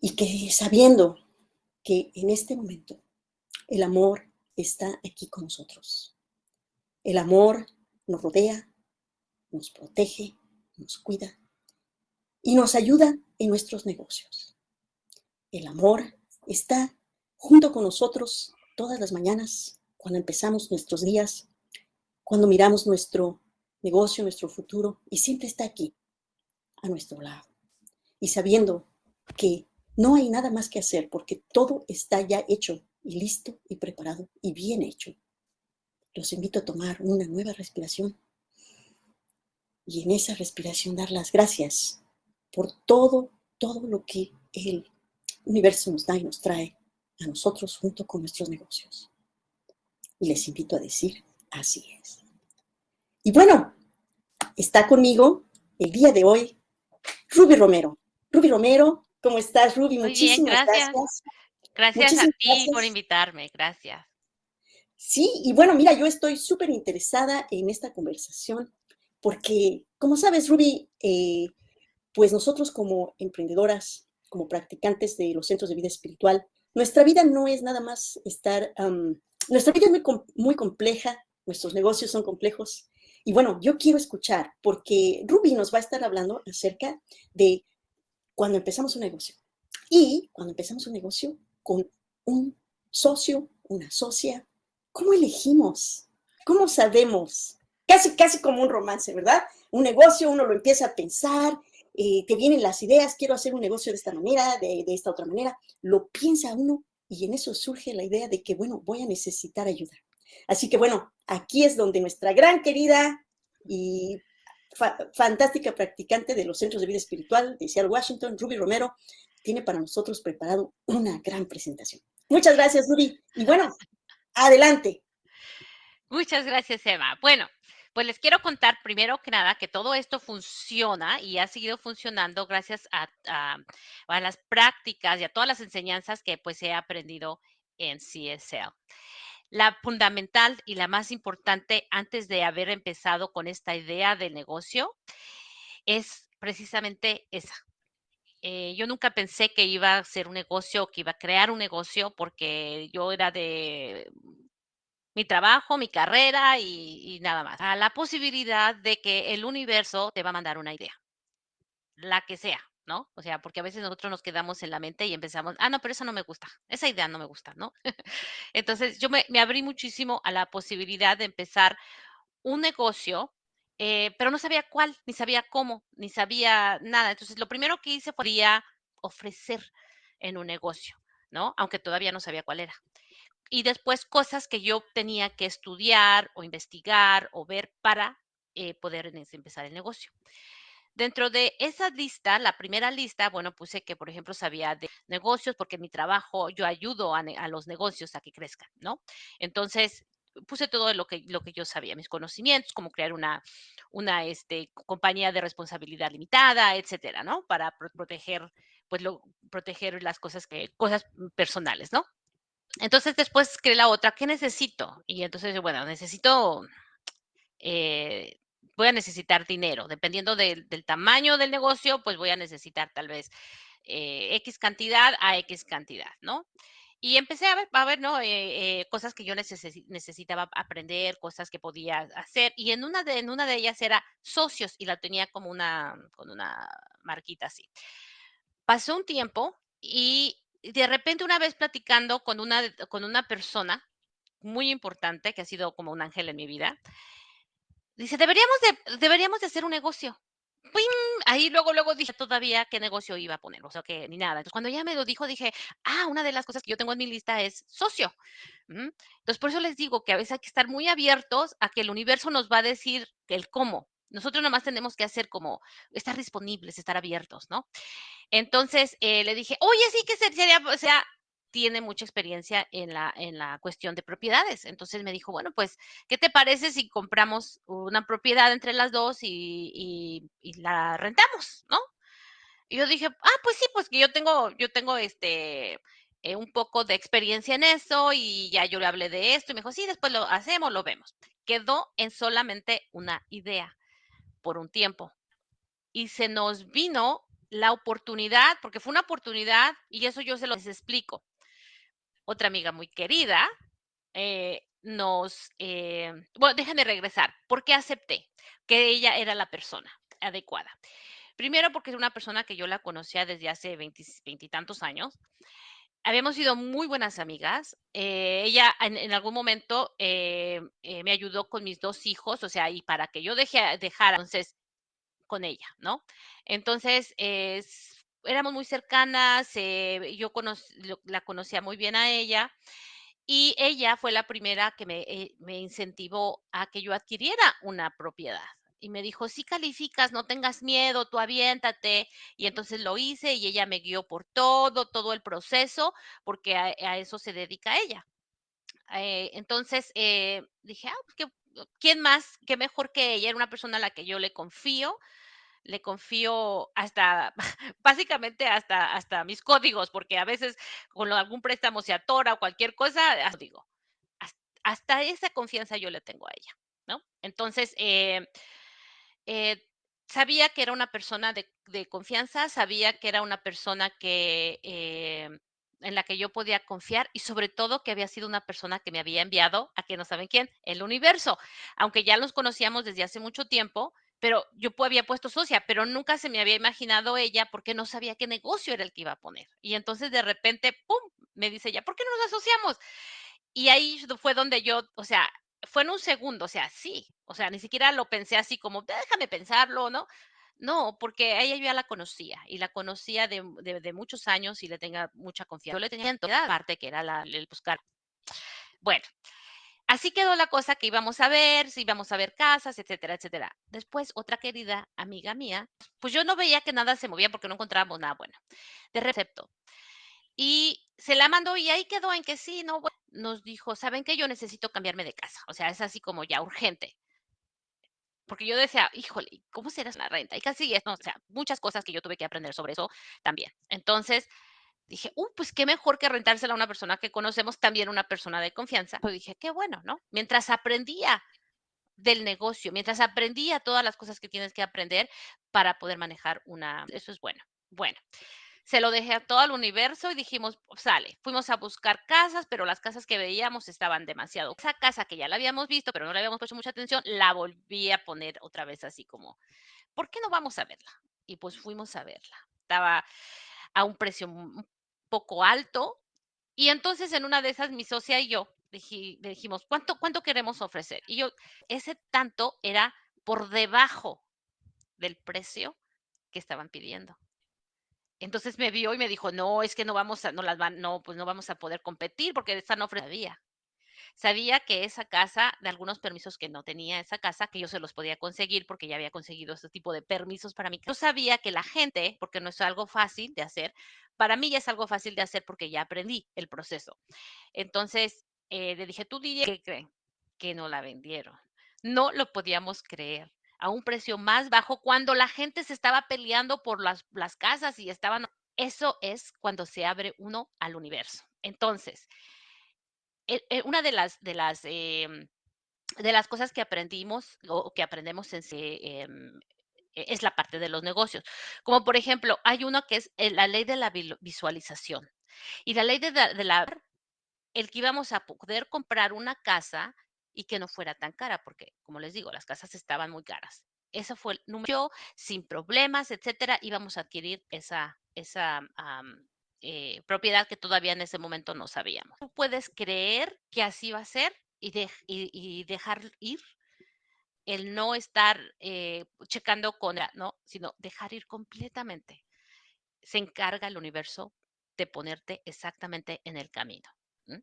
y que sabiendo que en este momento el amor está aquí con nosotros. El amor nos rodea, nos protege, nos cuida y nos ayuda en nuestros negocios. El amor está junto con nosotros todas las mañanas, cuando empezamos nuestros días, cuando miramos nuestro negocio, nuestro futuro, y siempre está aquí, a nuestro lado. Y sabiendo que no hay nada más que hacer porque todo está ya hecho y listo y preparado y bien hecho. Los invito a tomar una nueva respiración y en esa respiración dar las gracias por todo lo que el universo nos da y nos trae a nosotros junto con nuestros negocios. Y les invito a decir, así es. Y bueno, está conmigo el día de hoy Ruby Romero. Ruby Romero, ¿cómo estás, Ruby? Muy bien, Muchísimas gracias. gracias. Gracias a Muchísimas ti por gracias. invitarme, gracias. Sí, y bueno, mira, yo estoy súper interesada en esta conversación porque, como sabes, Ruby, pues nosotros como emprendedoras, como practicantes de los centros de vida espiritual, nuestra vida no es nada más estar, nuestra vida es muy compleja, nuestros negocios son complejos. Y bueno, yo quiero escuchar, porque Ruby nos va a estar hablando acerca de cuando empezamos un negocio. Y cuando empezamos un negocio con un socio, una socia, ¿cómo elegimos? ¿Cómo sabemos? Casi como un romance, ¿verdad? Un negocio, uno lo empieza a pensar, te vienen las ideas, quiero hacer un negocio de esta manera, de esta otra manera, lo piensa uno y en eso surge la idea de que, bueno, voy a necesitar ayuda. Así que, bueno, aquí es donde nuestra gran querida y fantástica practicante de los centros de vida espiritual de Seattle, Washington, Ruby Romero, tiene para nosotros preparado una gran presentación. Muchas gracias, Ruby. Y bueno, adelante. Muchas gracias, Emma. Bueno, pues les quiero contar primero que nada que todo esto funciona y ha seguido funcionando gracias a las prácticas y a todas las enseñanzas que pues he aprendido en CSL. La fundamental y la más importante antes de haber empezado con esta idea del negocio es precisamente esa. Yo nunca pensé que iba a hacer un negocio, que iba a crear un negocio, porque yo era de mi trabajo, mi carrera y nada más. A la posibilidad de que el universo te va a mandar una idea, la que sea, ¿no? O sea, porque a veces nosotros nos quedamos en la mente y empezamos, no, pero eso no me gusta, esa idea no me gusta, ¿no? Entonces yo me abrí muchísimo a la posibilidad de empezar un negocio, pero no sabía cuál, ni sabía cómo, ni sabía nada. Entonces, lo primero que hice fue ofrecer en un negocio, ¿no? Aunque todavía no sabía cuál era. Y después cosas que yo tenía que estudiar o investigar o ver para poder empezar el negocio. Dentro de esa lista, la primera lista, bueno, puse que, por ejemplo, sabía de negocios, porque en mi trabajo yo ayudo a los negocios a que crezcan, ¿no? Entonces, puse todo lo que yo sabía, mis conocimientos, cómo crear una compañía de responsabilidad limitada, etcétera, ¿no? Para proteger, pues, proteger las cosas personales, ¿no? Entonces, después creé la otra, ¿qué necesito? Y entonces, bueno, eh, voy a necesitar dinero. Dependiendo del tamaño del negocio, pues voy a necesitar tal vez X cantidad a X cantidad, ¿no? Y empecé a ver, ¿no? Cosas que yo necesitaba aprender, cosas que podía hacer. Y en una de ellas era socios y la tenía como con una marquita así. Pasó un tiempo y de repente una vez platicando con una persona muy importante que ha sido como un ángel en mi vida, dice, deberíamos de hacer un negocio. ¡Pim! Ahí luego dije todavía qué negocio iba a poner, o sea, que ni nada. Entonces, cuando ella me lo dijo, dije, una de las cosas que yo tengo en mi lista es socio. Entonces, por eso les digo que a veces hay que estar muy abiertos a que el universo nos va a decir el cómo. Nosotros nomás tenemos que hacer como estar disponibles, estar abiertos, ¿no? Entonces, le dije: "Oye, sí, que sería", o sea, tiene mucha experiencia en la cuestión de propiedades. Entonces me dijo: "Bueno, pues, ¿qué te parece si compramos una propiedad entre las 2 y la rentamos?", ¿no? Y yo dije: pues sí, pues que yo tengo, un poco de experiencia en eso, y ya yo le hablé de esto", y me dijo: "Sí, después lo hacemos, lo vemos". Quedó en solamente una idea por un tiempo, y se nos vino la oportunidad, porque fue una oportunidad y eso yo se los explico. Otra amiga muy querida bueno, déjame regresar. ¿Por qué acepté que ella era la persona adecuada? Primero, porque es una persona que yo la conocía desde hace veintitantos años. Habíamos sido muy buenas amigas. Ella en algún momento me ayudó con mis dos hijos, o sea, y para que yo dejara entonces con ella, ¿no? Entonces, éramos muy cercanas, yo la conocía muy bien a ella y ella fue la primera que me incentivó a que yo adquiriera una propiedad. Y me dijo, si calificas, no tengas miedo, tú aviéntate. Y entonces lo hice y ella me guió por todo el proceso, porque a eso se dedica ella. Entonces dije, pues, ¿quién más? ¿Qué mejor que ella? Era una persona a la que yo le confío hasta, básicamente hasta mis códigos, porque a veces con algún préstamo se atora o cualquier cosa, digo, hasta esa confianza yo le tengo a ella, ¿no? Entonces, eh, sabía que era una persona de confianza, sabía que era una persona en la que yo podía confiar y sobre todo que había sido una persona que me había enviado a que no saben quién, el universo. Aunque ya los conocíamos desde hace mucho tiempo, pero yo había puesto socia, pero nunca se me había imaginado ella porque no sabía qué negocio era el que iba a poner. Y entonces de repente, ¡pum! Me dice ella, ¿por qué no nos asociamos? Y ahí fue donde yo, o sea, fue en un segundo, o sea, sí, o sea, ni siquiera lo pensé así como, déjame pensarlo, ¿no? No, porque a ella yo ya la conocía y la conocía de muchos años y le tenía mucha confianza. Yo le tenía en toda parte que era el buscar. Bueno, así quedó la cosa que íbamos a ver, si íbamos a ver casas, etcétera, etcétera. Después, otra querida amiga mía, pues yo no veía que nada se movía porque no encontrábamos nada bueno. De recepto. Y se la mandó y ahí quedó en que sí, no, bueno, nos dijo, ¿saben qué? Yo necesito cambiarme de casa. O sea, es así como ya urgente. Porque yo decía, híjole, ¿cómo será la renta? Y casi, no, o sea, muchas cosas que yo tuve que aprender sobre eso también. Entonces dije, pues qué mejor que rentársela a una persona que conocemos, también una persona de confianza. Yo dije, qué bueno, ¿no? Mientras aprendía del negocio, mientras aprendía todas las cosas que tienes que aprender para poder manejar eso es bueno. Bueno, se lo dejé a todo el universo y dijimos, sale. Fuimos a buscar casas, pero las casas que veíamos estaban demasiado. Esa casa que ya la habíamos visto, pero no le habíamos puesto mucha atención, la volví a poner otra vez así como, ¿por qué no vamos a verla? Y pues fuimos a verla. Estaba a un precio un poco alto. Y entonces en una de esas mi socia y yo le dijimos, ¿cuánto queremos ofrecer? Y yo, ese tanto era por debajo del precio que estaban pidiendo. Entonces me vio y me dijo, no, es que no vamos a, no las van, no, pues no vamos a poder competir porque esta no ofrecía. Sabía que esa casa, de algunos permisos que no tenía esa casa, que yo se los podía conseguir porque ya había conseguido ese tipo de permisos para mi casa. Yo sabía que la gente, porque no es algo fácil de hacer, para mí ya es algo fácil de hacer porque ya aprendí el proceso. Entonces le dije, ¿tú dirías qué creen? Que no la vendieron. No lo podíamos creer a un precio más bajo cuando la gente se estaba peleando por las casas y estaban. Eso es cuando se abre uno al universo. Entonces, una de las cosas que aprendimos o que aprendemos es la parte de los negocios. Como por ejemplo, hay uno que es la ley de la visualización. Y la ley el que íbamos a poder comprar una casa y que no fuera tan cara, porque como les digo, las casas estaban muy caras. Ese fue el número, sin problemas, etcétera, íbamos a adquirir esa propiedad que todavía en ese momento no sabíamos. ¿Tú puedes creer que así va a ser y dejar ir? El no estar checando ¿no? Sino dejar ir completamente. Se encarga el universo de ponerte exactamente en el camino. ¿M?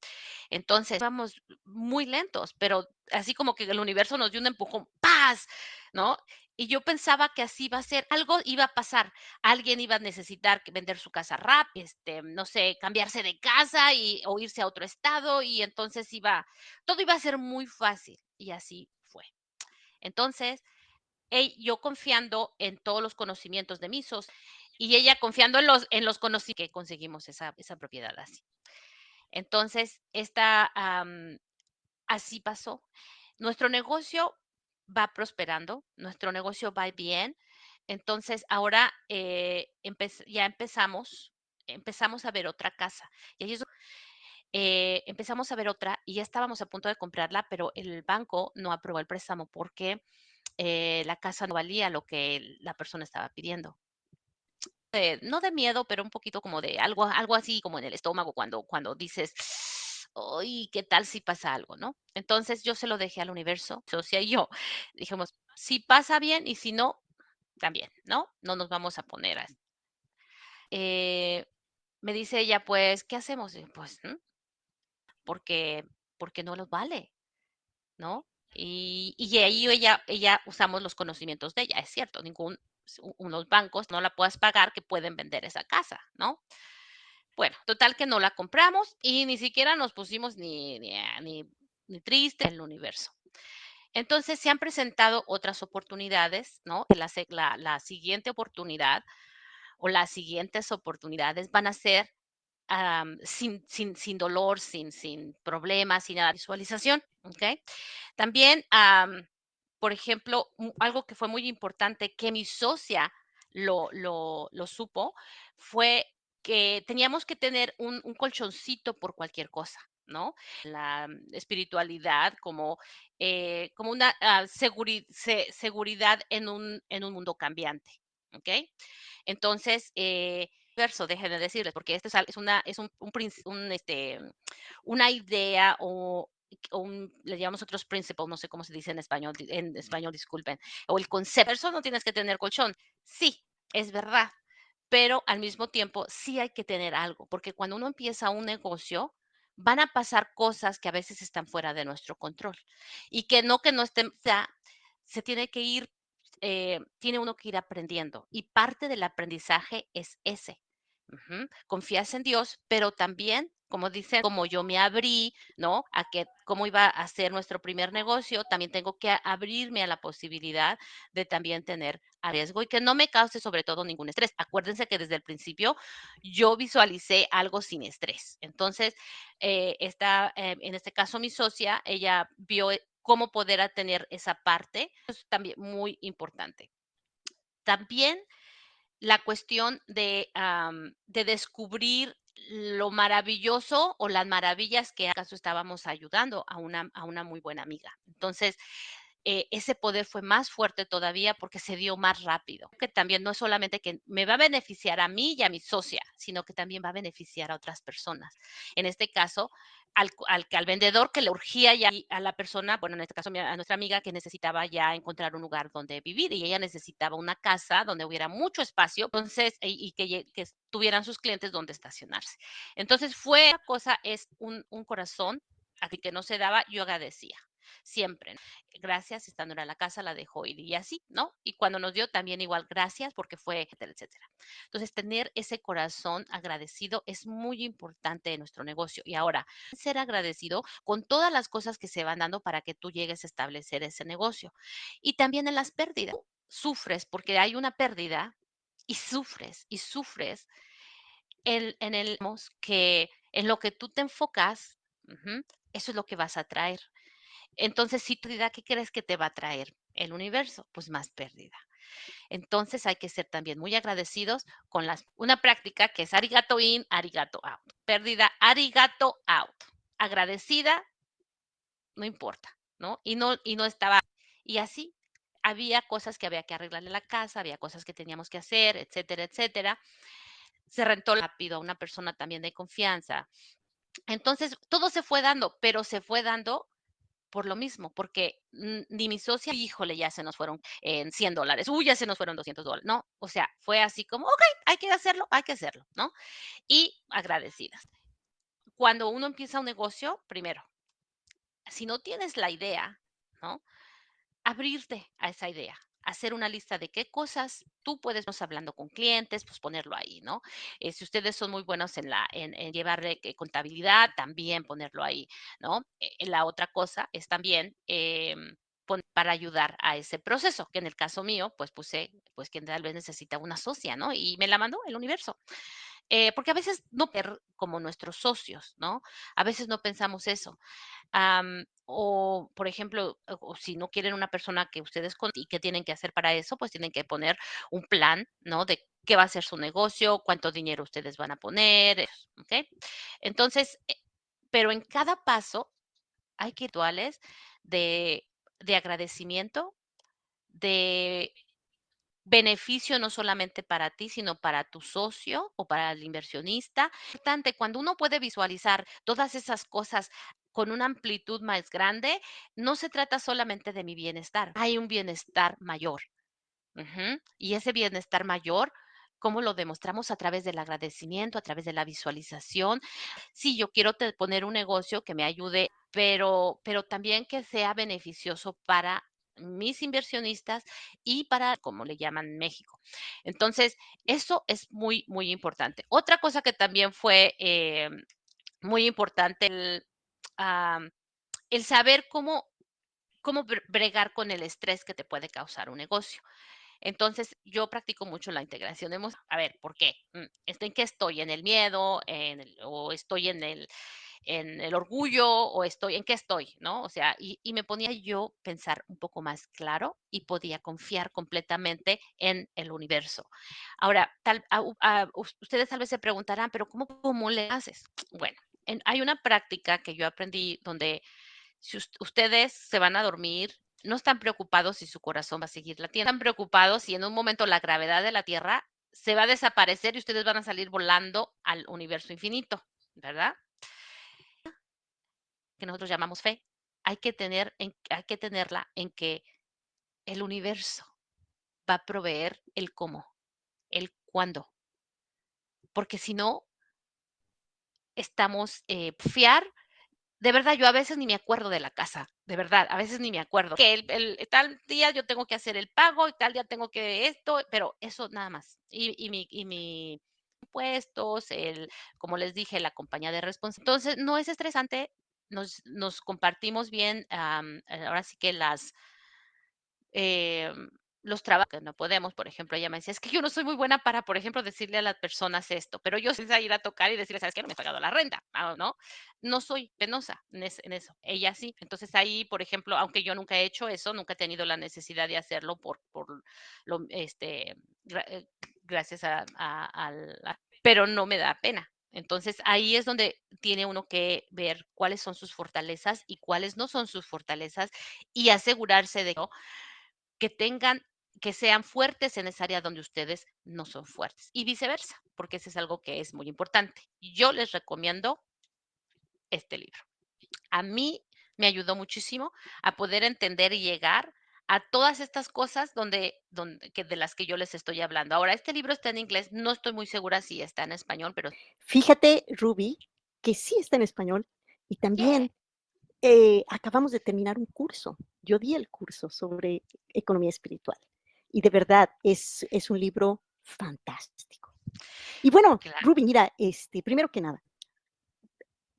Entonces, vamos muy lentos, pero así como que el universo nos dio un empujón, ¡paz! ¿No? Y yo pensaba que así iba a ser, algo iba a pasar, alguien iba a necesitar vender su casa rápido, no sé, cambiarse de casa o irse a otro estado y entonces todo iba a ser muy fácil y así fue. Entonces, yo confiando en todos los conocimientos de mis socios y ella confiando en los conocimientos que conseguimos esa propiedad así. Entonces, así pasó. Nuestro negocio va prosperando, nuestro negocio va bien. Entonces, ahora, ya empezamos a ver otra casa. Y ahí es empezamos a ver otra y ya estábamos a punto de comprarla, pero el banco no aprobó el préstamo porque, la casa no valía lo que la persona estaba pidiendo. No de miedo, pero un poquito como de algo así como en el estómago cuando dices: "Ay, ¿qué tal si pasa algo?", ¿no? Entonces, yo se lo dejé al universo, Socia y yo. Dijimos: "Si pasa bien y si no, también, ¿no? No nos vamos a poner a". Eh, Me dice ella: "Pues, ¿qué hacemos?". Y yo: "Pues, porque no los vale", ¿no? Y ahí ella usamos los conocimientos de ella, es cierto, ningún unos bancos no la puedas pagar que pueden vender esa casa, ¿no? Bueno, total que no la compramos y ni siquiera nos pusimos ni triste en el universo. Entonces, se han presentado otras oportunidades, ¿no? La siguiente oportunidad o las siguientes oportunidades van a ser, sin dolor, sin problemas, sin nada, visualización, ¿okey? También, por ejemplo, algo que fue muy importante que mi socia lo supo, fue que teníamos que tener un colchoncito por cualquier cosa, ¿no? La espiritualidad como una, seguridad en un mundo cambiante, ¿okey? Entonces, verso, déjenme decirles, porque esto es una es un princi una idea o le llamamos nosotros principle, no sé cómo se dice en español, disculpen, o el concepto. Eso no tienes que tener colchón. Sí, es verdad, pero al mismo tiempo sí hay que tener algo, porque cuando uno empieza un negocio, van a pasar cosas que a veces están fuera de nuestro control y que no estén, o sea, se tiene que ir, tiene uno que ir aprendiendo y parte del aprendizaje es ese. Confías en Dios, pero también, como dicen, como yo me abrí, ¿no? A que cómo iba a ser nuestro primer negocio, también tengo que abrirme a la posibilidad de también tener a riesgo y que no me cause sobre todo ningún estrés. Acuérdense que desde el principio yo visualicé algo sin estrés. Entonces, en este caso mi socia, ella vio cómo poder tener esa parte, es también muy importante. También la cuestión de descubrir lo maravilloso o las maravillas que acaso estábamos ayudando a una muy buena amiga. Entonces, ese poder fue más fuerte todavía porque se dio más rápido. Que también no es solamente que me va a beneficiar a mí y a mi socia, sino que también va a beneficiar a otras personas. En este caso, al vendedor que le urgía ya y a la persona, bueno, en este caso a nuestra amiga que necesitaba ya encontrar un lugar donde vivir y ella necesitaba una casa donde hubiera mucho espacio, entonces, y que tuvieran sus clientes donde estacionarse. Entonces fue una cosa, es un corazón, así que no se daba, yo agradecía, siempre, ¿no? Gracias, esta no era la casa, la dejó ir y así, ¿no? Y cuando nos dio también igual gracias porque fue, etcétera, etcétera. Entonces, tener ese corazón agradecido es muy importante en nuestro negocio. Y ahora, ser agradecido con todas las cosas que se van dando para que tú llegues a establecer ese negocio. Y también en las pérdidas. Sufres porque hay una pérdida y sufres en el que en lo que tú te enfocas, eso es lo que vas a traer. Entonces, si pérdida, ¿qué crees que te va a traer el universo? Pues más pérdida. Entonces, hay que ser también muy agradecidos con una práctica que es arigato in, arigato out. Pérdida, arigato out. Agradecida, no importa, ¿no? Y no estaba, y así había cosas que había que arreglarle la casa, había cosas que teníamos que hacer, etcétera, etcétera. Se rentó rápido a una persona también de confianza. Entonces, todo se fue dando, pero se fue dando por lo mismo, porque ni mi socia, híjole, ya se nos fueron en $100, uy, ya se nos fueron $200, no, o sea, fue así como, ok, hay que hacerlo, ¿no? Y agradecidas. Cuando uno empieza un negocio, primero, si no tienes la idea, ¿no? Abrirte a esa idea, hacer una lista de qué cosas tú puedes, hablando con clientes, pues ponerlo ahí, ¿no? Si ustedes son muy buenos en llevar contabilidad, también ponerlo ahí, ¿no? La otra cosa es también para ayudar a ese proceso, que en el caso mío, pues puse, pues que tal vez necesita una socia, ¿no? Y me la mandó el universo. Porque a veces no como nuestros socios, ¿no? A veces no pensamos eso. o, por ejemplo, o si no quieren una persona que ustedes y qué tienen que hacer para eso, pues tienen que poner un plan, ¿no? De qué va a ser su negocio, cuánto dinero ustedes van a poner, ¿ok? Entonces, pero en cada paso hay que rituales de, de agradecimiento, de beneficio no solamente para ti, sino para tu socio o para el inversionista. Importante, cuando uno puede visualizar todas esas cosas con una amplitud más grande, no se trata solamente de mi bienestar, hay un bienestar mayor. Ujú. Y ese bienestar mayor, ¿cómo lo demostramos? A través del agradecimiento, a través de la visualización. Sí, yo quiero poner un negocio que me ayude, pero también que sea beneficioso para mis inversionistas y para, como le llaman, México. Entonces, eso es muy, muy importante. Otra cosa que también fue muy importante, am, el saber cómo bregar con el estrés que te puede causar un negocio. Entonces, yo practico mucho la integración emocional. A ver, ¿por qué? ¿En qué estoy? ¿En el miedo? ¿O estoy en el orgullo? ¿O en qué estoy? ¿No? O sea, y me ponía yo a pensar un poco más claro y podía confiar completamente en el universo. Ahora, ustedes tal vez se preguntarán, pero ¿cómo le haces? Bueno, hay una práctica que yo aprendí donde si ustedes se van a dormir, no están preocupados si su corazón va a seguir latiendo, están preocupados si en un momento la gravedad de la Tierra se va a desaparecer y ustedes van a salir volando al universo infinito, ¿verdad? Que nosotros llamamos fe. Hay que tenerla en que el universo va a proveer el cómo, el cuándo, porque si no, estamos fiar. De verdad, yo a veces ni me acuerdo de la casa, de verdad, a veces ni me acuerdo. Que tal día yo tengo que hacer el pago y tal día tengo que esto, pero eso nada más. Y mi impuestos, como les dije, la compañía de responsabilidad. Entonces, no es estresante, nos compartimos bien, ahora sí que em, los trabajos que no podemos, por ejemplo, ella me decía, es que yo no soy muy buena para, por ejemplo, decirle a las personas esto, pero yo sé ir a tocar y decirle, ¿sabes qué? No me he pagado la renta, ¿no? No soy penosa en eso, ella sí. Entonces ahí, por ejemplo, aunque yo nunca he hecho eso, nunca he tenido la necesidad de hacerlo por lo, gracias pero no me da pena. Entonces ahí es donde tiene uno que ver cuáles son sus fortalezas y cuáles no son sus fortalezas y asegurarse de que tengan, que sean fuertes en esa área donde ustedes no son fuertes y viceversa, porque eso es algo que es muy importante. Yo les recomiendo este libro. A mí me ayudó muchísimo a poder entender y llegar a todas estas cosas de las que yo les estoy hablando. Ahora, este libro está en inglés, no estoy muy segura si está en español, pero Fíjate, Ruby, que sí está en español y yeah, también acabamos de terminar un curso. Yo di el curso sobre economía espiritual y de verdad es un libro fantástico. Y bueno, claro, Ruby, mira, primero que nada,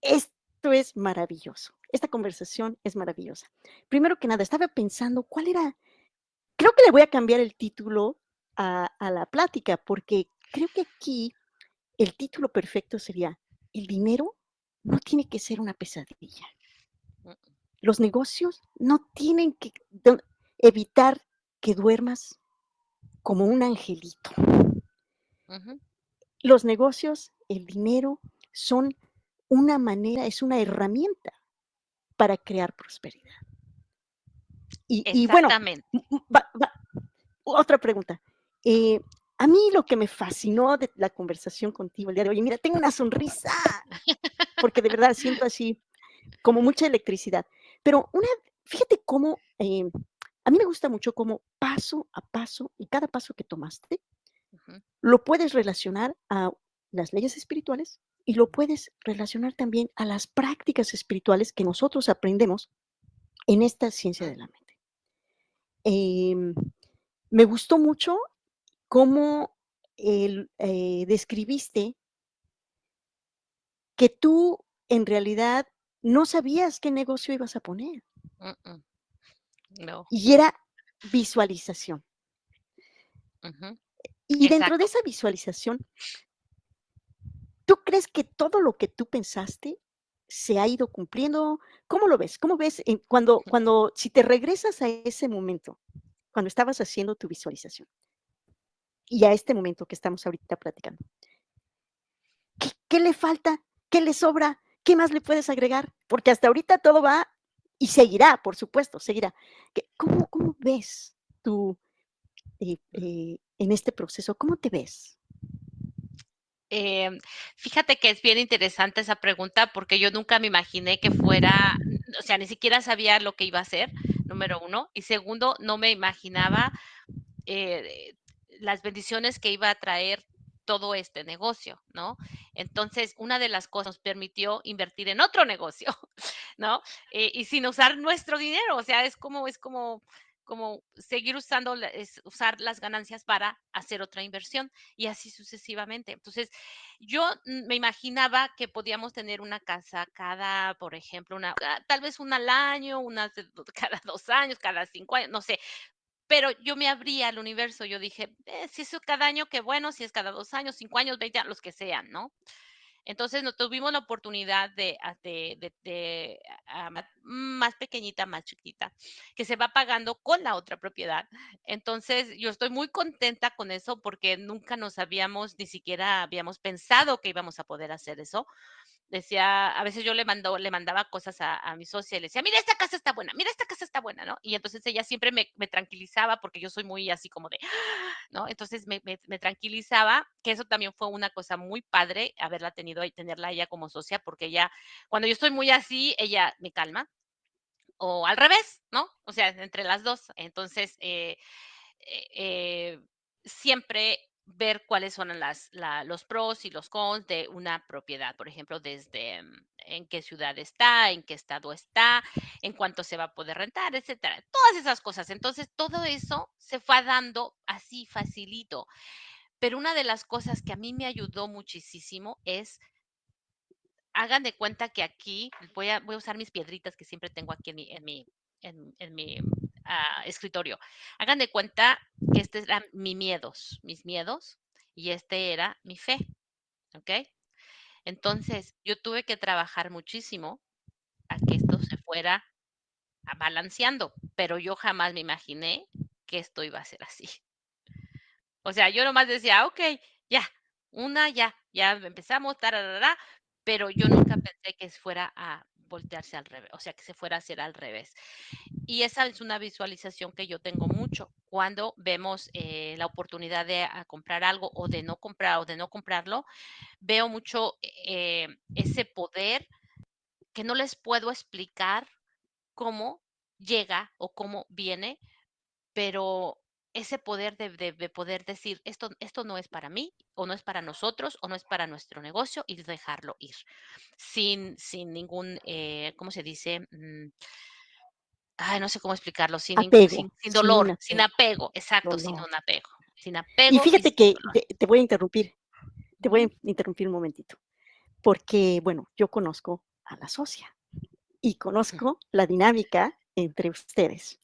esto es maravilloso. Esta conversación es maravillosa. Primero que nada, estaba pensando cuál era, creo que le voy a cambiar el título a la plática, porque creo que aquí el título perfecto sería, el dinero no tiene que ser una pesadilla. mm, Los negocios no tienen que evitar que duermas como un angelito. ujú, Los negocios, el dinero, son una manera, es una herramienta para crear prosperidad. Y bueno, exactamente. otra pregunta. Eh, a mí lo que me fascinó de la conversación contigo el día de hoy, mira, tengo una sonrisa, porque de verdad siento así como mucha electricidad. Pero fíjate cómo, a mí me gusta mucho cómo paso a paso y cada paso que tomaste, Ujú, lo puedes relacionar a las leyes espirituales y lo puedes relacionar también a las prácticas espirituales que nosotros aprendemos en esta ciencia ujú, de la mente. Em, Me gustó mucho cómo describiste que tú en realidad no sabías qué negocio ibas a poner mm, mm, no, y era visualización. ujú, Y dentro de exacto. esa visualización, ¿tú crees que todo lo que tú pensaste? se ha ido cumpliendo? ¿Cómo lo ves? ¿Cómo ves si te regresas a ese momento, cuando estabas haciendo tu visualización y a este momento que estamos ahorita platicando? ¿Qué le falta? ¿Qué le sobra? ¿Qué más le puedes agregar? Porque hasta ahorita todo va y seguirá, por supuesto, seguirá. ¿Cómo ves tú en este proceso? ¿Cómo te ves? Em, Fíjate que es bien interesante esa pregunta porque yo nunca me imaginé que fuera, o sea, ni siquiera sabía lo que iba a hacer, número uno, y segundo, no me imaginaba eh, las bendiciones que iba a traer todo este negocio, ¿no? Entonces, una de las cosas nos permitió invertir en otro negocio, ¿no? Y sin usar nuestro dinero, o sea, como seguir usando, usar las ganancias para hacer otra inversión y así sucesivamente. Entonces, yo me imaginaba que podíamos tener una casa cada, por ejemplo, tal vez una al año, una cada 2 años, cada 5 años, no sé, pero yo me abría al universo, yo dije: si es cada año, qué bueno, si es cada 2 años, 5 años, 20 años, los que sean", ¿no? Entonces, no tuvimos la oportunidad más pequeñita, más chiquita, que se va pagando con la otra propiedad. Entonces, yo estoy muy contenta con eso, porque nunca nos habíamos, ni siquiera habíamos pensado que íbamos a poder hacer eso. Decía, a veces yo le mandaba cosas a mi socia y le decía, mira, esta casa está buena, mira, esta casa está buena, ¿no? Y entonces ella siempre me tranquilizaba porque yo soy muy así como de, ¿no? Entonces me tranquilizaba, que eso también fue una cosa muy padre, haberla tenido y tenerla ella como socia, porque ella, cuando yo estoy muy así, ella me calma, o al revés, ¿no? O sea, entre las dos. Entonces, eh, eh, siempre ver cuáles son los pros y los cons de una propiedad, por ejemplo, desde en qué ciudad está, en qué estado está, en cuánto se va a poder rentar, etcétera. Todas esas cosas. Entonces, todo eso se fue dando así facilito. Pero una de las cosas que a mí me ayudó muchísimo es, hagan de cuenta que aquí voy a usar mis piedritas que siempre tengo aquí en mi escritorio. Hagan de cuenta que este eran mis miedos, y este era mi fe, ¿ok? Entonces, yo tuve que trabajar muchísimo a que esto se fuera balanceando, pero yo jamás me imaginé que esto iba a ser así. O sea, yo nomás decía, ok, ya, ya empezamos, tararara, pero yo nunca pensé que fuera a voltearse al revés, o sea, que se fuera a hacer al revés. Y esa es una visualización que yo tengo mucho cuando vemos la oportunidad de comprar algo o de no comprar o de no comprarlo. Veo mucho ese poder que no les puedo explicar cómo llega o cómo viene, pero ese poder de poder decir, esto no es para mí, o no es para nosotros, o no es para nuestro negocio, y dejarlo ir, sin ningún, ¿cómo se dice? Ay, no sé cómo explicarlo, sin ningún, Apego, sin sin dolor, sin apego, apego, exacto, sin dolor. un apego, sin Y apego y fíjate sin que dolor. te voy Ujú. a interrumpir un momentito, porque, bueno, yo conozco a la socia y conozco la dinámica entre ustedes.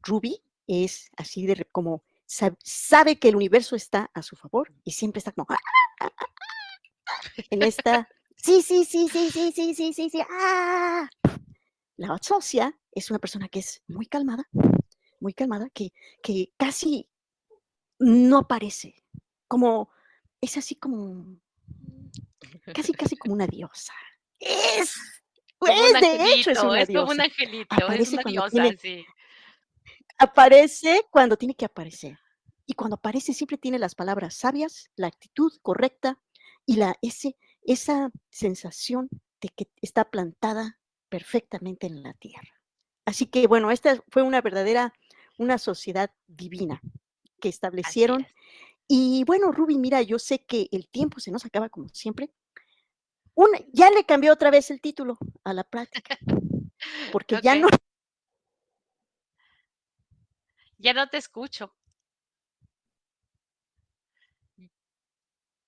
Ruby es así como sabe que el universo está a su favor y siempre está como en esta, sí, sí, sí, sí, sí, sí, sí, sí, sí, ¡ah! La socia es una persona que es muy calmada, que casi no aparece, como, es así como, casi, casi como una diosa. Es, Como un de hecho es angelito, una es como un diosa. angelito, es Aparece una cuando diosa, tiene, sí. aparece cuando tiene que aparecer. Y cuando aparece siempre tiene las palabras sabias, la actitud correcta y esa sensación de que está plantada perfectamente en la tierra. Así que bueno, esta fue una sociedad divina que Así establecieron. es. Y bueno, Ruby, mira, yo sé que el tiempo se nos acaba como siempre. Ya le cambió otra vez el título a la plática, porque ya no Okey, ya no te escucho.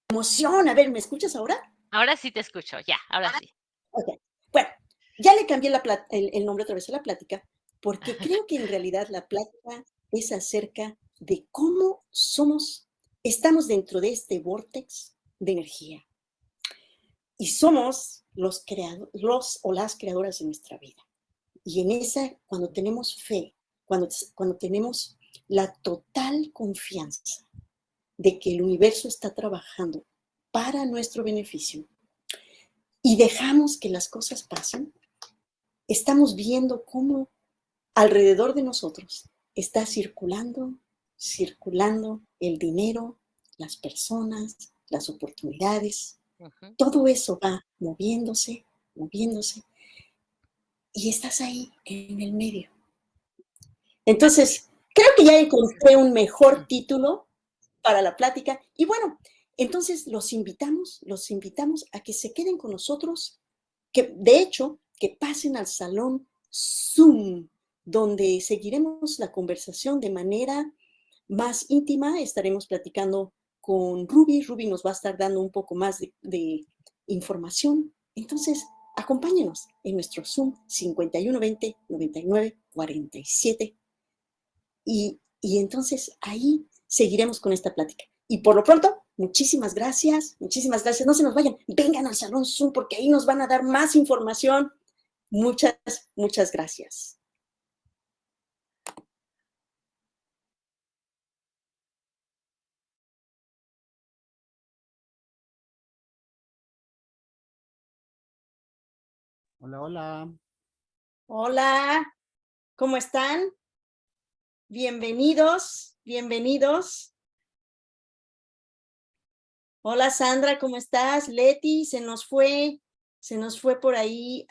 emoción. A ver, ¿me escuchas ahora? Ahora sí te escucho, ya, ahora sí. Ok. Bueno, ya le cambié el nombre otra vez a la plática, porque creo que en realidad la plática es acerca de cómo estamos dentro de este vórtex de energía. y somos los o las creadoras de nuestra vida. Y en esa, cuando tenemos fe, cuando tenemos la total confianza de que el universo está trabajando para nuestro beneficio y dejamos que las cosas pasen, estamos viendo cómo alrededor de nosotros está circulando el dinero, las personas, las oportunidades. Ujú. Todo eso va moviéndose, moviéndose, y estás ahí en el medio. Así. Entonces, creo que ya encontré un mejor título para la plática. Y bueno, entonces los invitamos a que se queden con nosotros, que de hecho, que pasen al salón Zoom, donde seguiremos la conversación de manera más íntima. Estaremos platicando con Ruby. Ruby nos va a estar dando un poco más de información. Entonces, acompáñenos en nuestro Zoom 5120 99 47 y entonces ahí seguiremos con esta plática. Y por lo pronto, muchísimas gracias, muchísimas gracias. No se nos vayan, vengan al Salón Zoom porque ahí nos van a dar más información. Muchas, muchas gracias. Hola, hola. Hola, ¿cómo están? Bienvenidos, bienvenidos. Hola Sandra, ¿cómo estás? Leti, se nos fue por ahí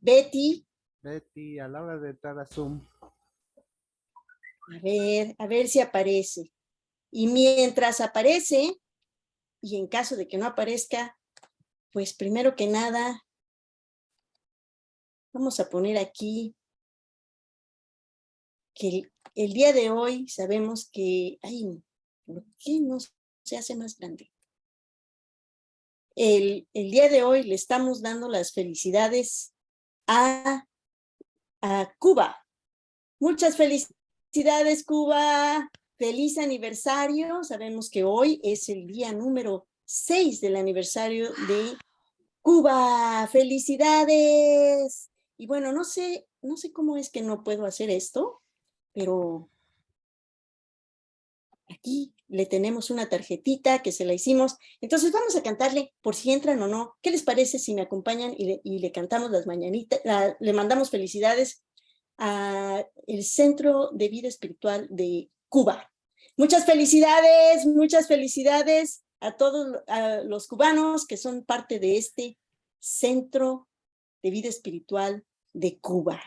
Betty. Betty, a la hora de entrar a Zoom. A ver si aparece. Y mientras aparece, y en caso de que no aparezca, pues primero que nada, vamos a poner aquí que el día de hoy sabemos que, ay, ¿por qué no se hace más grande? El día de hoy le estamos dando las felicidades a Cuba. Muchas felicidades, Cuba. Feliz aniversario. Sabemos que hoy es el día número 6 del aniversario de Cuba. Felicidades. Y bueno, no sé cómo es que no puedo hacer esto, pero aquí le tenemos una tarjetita que se la hicimos. Entonces vamos a cantarle por si entran o no. ¿Qué les parece si me acompañan y le cantamos las mañanitas? Le mandamos felicidades a el Centro de Vida Espiritual de Cuba. Muchas felicidades a todos a los cubanos que son parte de este Centro de Vida Espiritual de Cuba.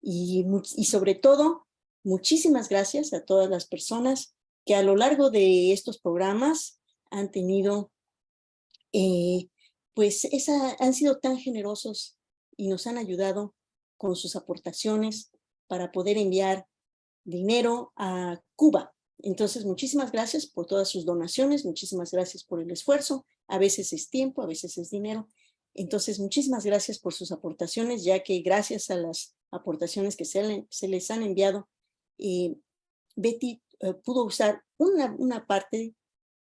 Y sobre todo, muchísimas gracias a todas las personas que a lo largo de estos programas han tenido, pues han sido tan generosos y nos han ayudado con sus aportaciones para poder enviar dinero a Cuba. Entonces, muchísimas gracias por todas sus donaciones, muchísimas gracias por el esfuerzo, a veces es tiempo, a veces es dinero. Entonces, muchísimas gracias por sus aportaciones, ya que gracias a las aportaciones que se les han enviado, Betty pudo usar una parte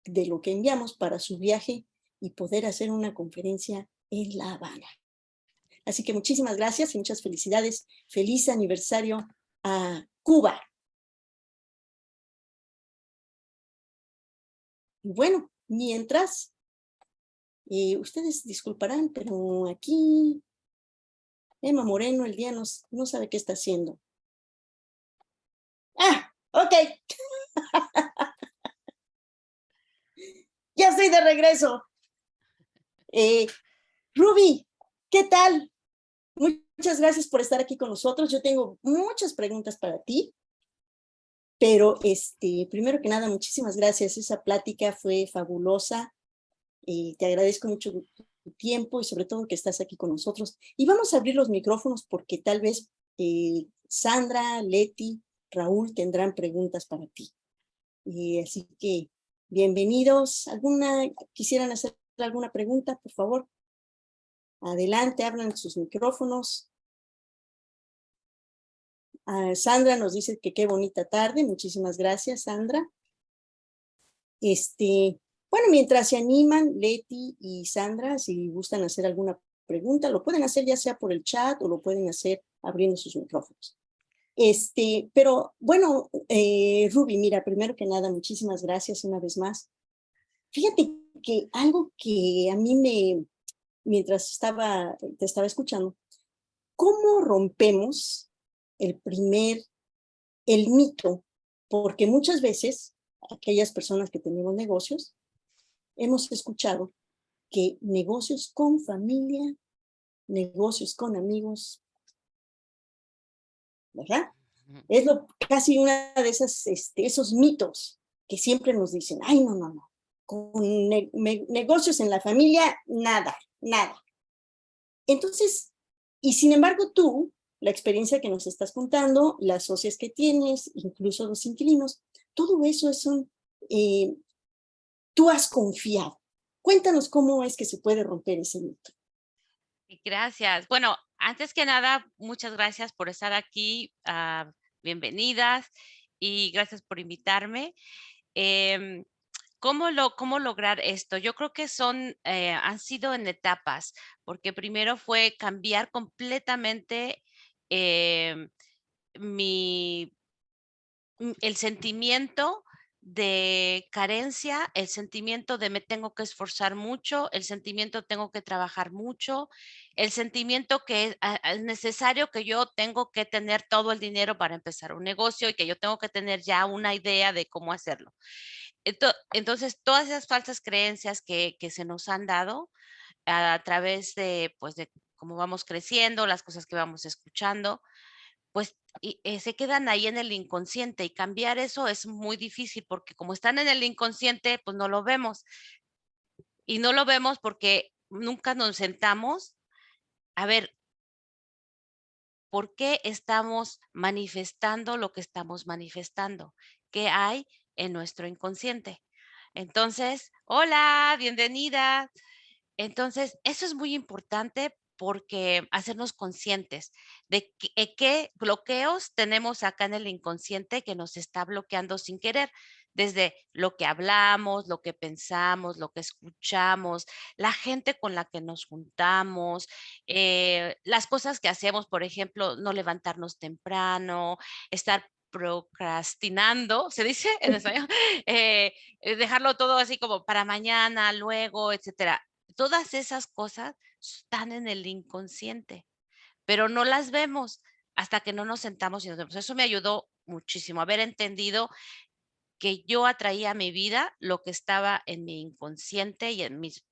de lo que enviamos para su viaje y poder hacer una conferencia en La Habana. Así que muchísimas gracias y muchas felicidades. Feliz aniversario a Cuba. Bueno, mientras, ustedes disculparán, pero aquí Emma Moreno el día no sabe qué está haciendo. Ah, ok. Ya estoy de regreso. Ruby, ¿qué tal? Muchas gracias por estar aquí con nosotros. Yo tengo muchas preguntas para ti, pero primero que nada, muchísimas gracias. Esa plática fue fabulosa. Te agradezco mucho tu tiempo y sobre todo que estás aquí con nosotros. Y vamos a abrir los micrófonos porque tal vez Sandra, Leti, Raúl tendrán preguntas para ti. Así que bienvenidos. ¿Quisieran hacer alguna pregunta, por favor? Adelante, abran sus micrófonos. Sandra nos dice que qué bonita tarde. Muchísimas gracias, Sandra. Bueno, mientras se animan, Leti y Sandra, si gustan hacer alguna pregunta, lo pueden hacer ya sea por el chat o lo pueden hacer abriendo sus micrófonos. Pero bueno, Ruby, mira, primero que nada, muchísimas gracias una vez más. Fíjate que algo que a mí mientras te estaba escuchando, ¿cómo rompemos el mito? Porque muchas veces aquellas personas que tenemos negocios, hemos escuchado que negocios con familia, negocios con amigos, ¿verdad? Es casi una de esos mitos que siempre nos dicen, ay, no, no, no, con negocios en la familia, nada, nada. Entonces, y sin embargo tú, la experiencia que nos estás contando, las socias que tienes, incluso los inquilinos, todo eso tú has confiado. Cuéntanos cómo es que se puede romper ese mito. Gracias. Bueno, antes que nada, muchas gracias por estar aquí. Bienvenidas y gracias por invitarme. Em, ¿Cómo lograr esto? Yo creo que han sido en etapas, porque primero fue cambiar completamente em, mi el sentimiento de carencia, el sentimiento de me tengo que esforzar mucho, el sentimiento tengo que trabajar mucho, el sentimiento que es necesario que yo tengo que tener todo el dinero para empezar un negocio y que yo tengo que tener ya una idea de cómo hacerlo. Entonces, todas esas falsas creencias que se nos han dado a través de, pues, de cómo vamos creciendo, las cosas que vamos escuchando, pues, se quedan ahí en el inconsciente y cambiar eso es muy difícil porque como están en el inconsciente, pues no lo vemos. Y no lo vemos porque nunca nos sentamos a ver por qué estamos manifestando lo que estamos manifestando, qué hay en nuestro inconsciente. Entonces, hola, bienvenida. Entonces, eso es muy importante porque hacernos conscientes de qué bloqueos tenemos acá en el inconsciente que nos está bloqueando sin querer, desde lo que hablamos, lo que pensamos, lo que escuchamos, la gente con la que nos juntamos, las cosas que hacemos, por ejemplo, no levantarnos temprano, estar procrastinando, ¿se dice en español? Dejarlo todo así como para mañana, luego, etcétera. Todas esas cosas están en el inconsciente, pero no las vemos hasta que no nos sentamos y nos vemos. Eso me ayudó muchísimo, haber entendido que yo atraía a mi vida lo que estaba en mi inconsciente y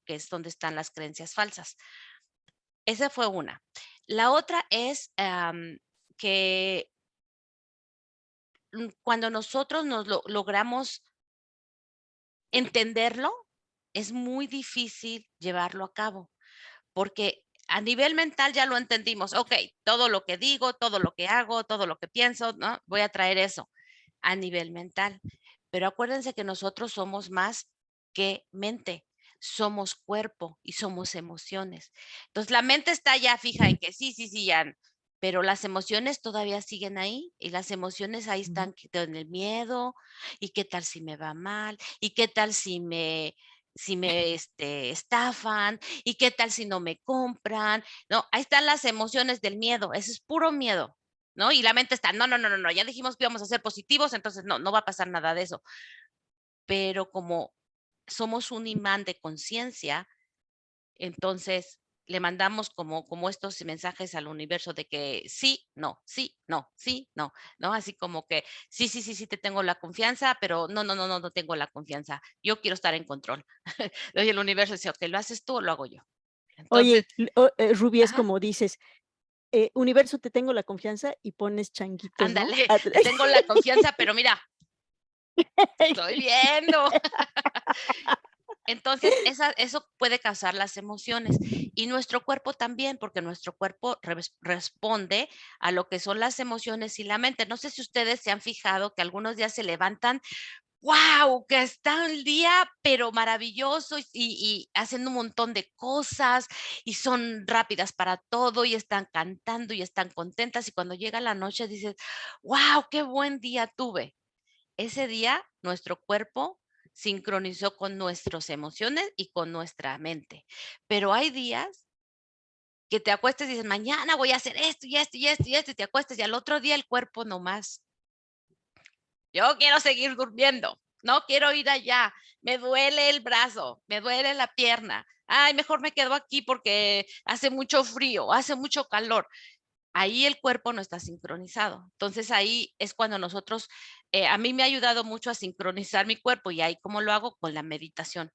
que es donde están las creencias falsas. Esa fue una. La otra es que cuando nosotros logramos entenderlo, es muy difícil llevarlo a cabo. Porque a nivel mental ya lo entendimos. Ok, todo lo que digo, todo lo que hago, todo lo que pienso, ¿no? Voy a traer eso a nivel mental. Pero acuérdense que nosotros somos más que mente. Somos cuerpo y somos emociones. Entonces la mente está ya fija en que sí, sí, sí, ya. Pero las emociones todavía siguen ahí y las emociones ahí están en el miedo y qué tal si me va mal y qué tal si me estafan y qué tal si no me compran, ¿no? Ahí están las emociones del miedo, ese es puro miedo, ¿no? Y la mente está, no, no, no, no, no, ya dijimos que íbamos a ser positivos, entonces no, no va a pasar nada de eso. Pero como somos un imán de conciencia, entonces le mandamos como estos mensajes al universo de que sí, no, sí, no, sí, no, ¿no? Así como que sí, sí, sí, sí, te tengo la confianza, pero no, no, no, no, no tengo la confianza. Yo quiero estar en control. Y el universo dice, ok, ¿lo haces tú o lo hago yo? Entonces, Oye, Rubí, es ajá, como dices, universo, te tengo la confianza y pones changuitos, ¿no? ándale, te tengo la confianza, pero mira, te estoy viendo. Entonces, eso puede causar las emociones y nuestro cuerpo también, porque nuestro cuerpo responde a lo que son las emociones y la mente. No sé si ustedes se han fijado que algunos días se levantan, wow, que está el día, pero maravilloso y hacen un montón de cosas y son rápidas para todo y están cantando y están contentas y cuando llega la noche dices, wow, qué buen día tuve. Ese día nuestro cuerpo sincronizó con nuestras emociones y con nuestra mente. Pero hay días que te acuestes y dices, mañana voy a hacer esto y esto y esto y esto, y te acuestes y al otro día el cuerpo nomás, yo quiero seguir durmiendo, no quiero ir allá, me duele el brazo, me duele la pierna, ay, mejor me quedo aquí porque hace mucho frío, hace mucho calor. Ahí el cuerpo no está sincronizado. Entonces ahí es cuando nosotros, a mí me ha ayudado mucho a sincronizar mi cuerpo y ahí cómo lo hago con la meditación.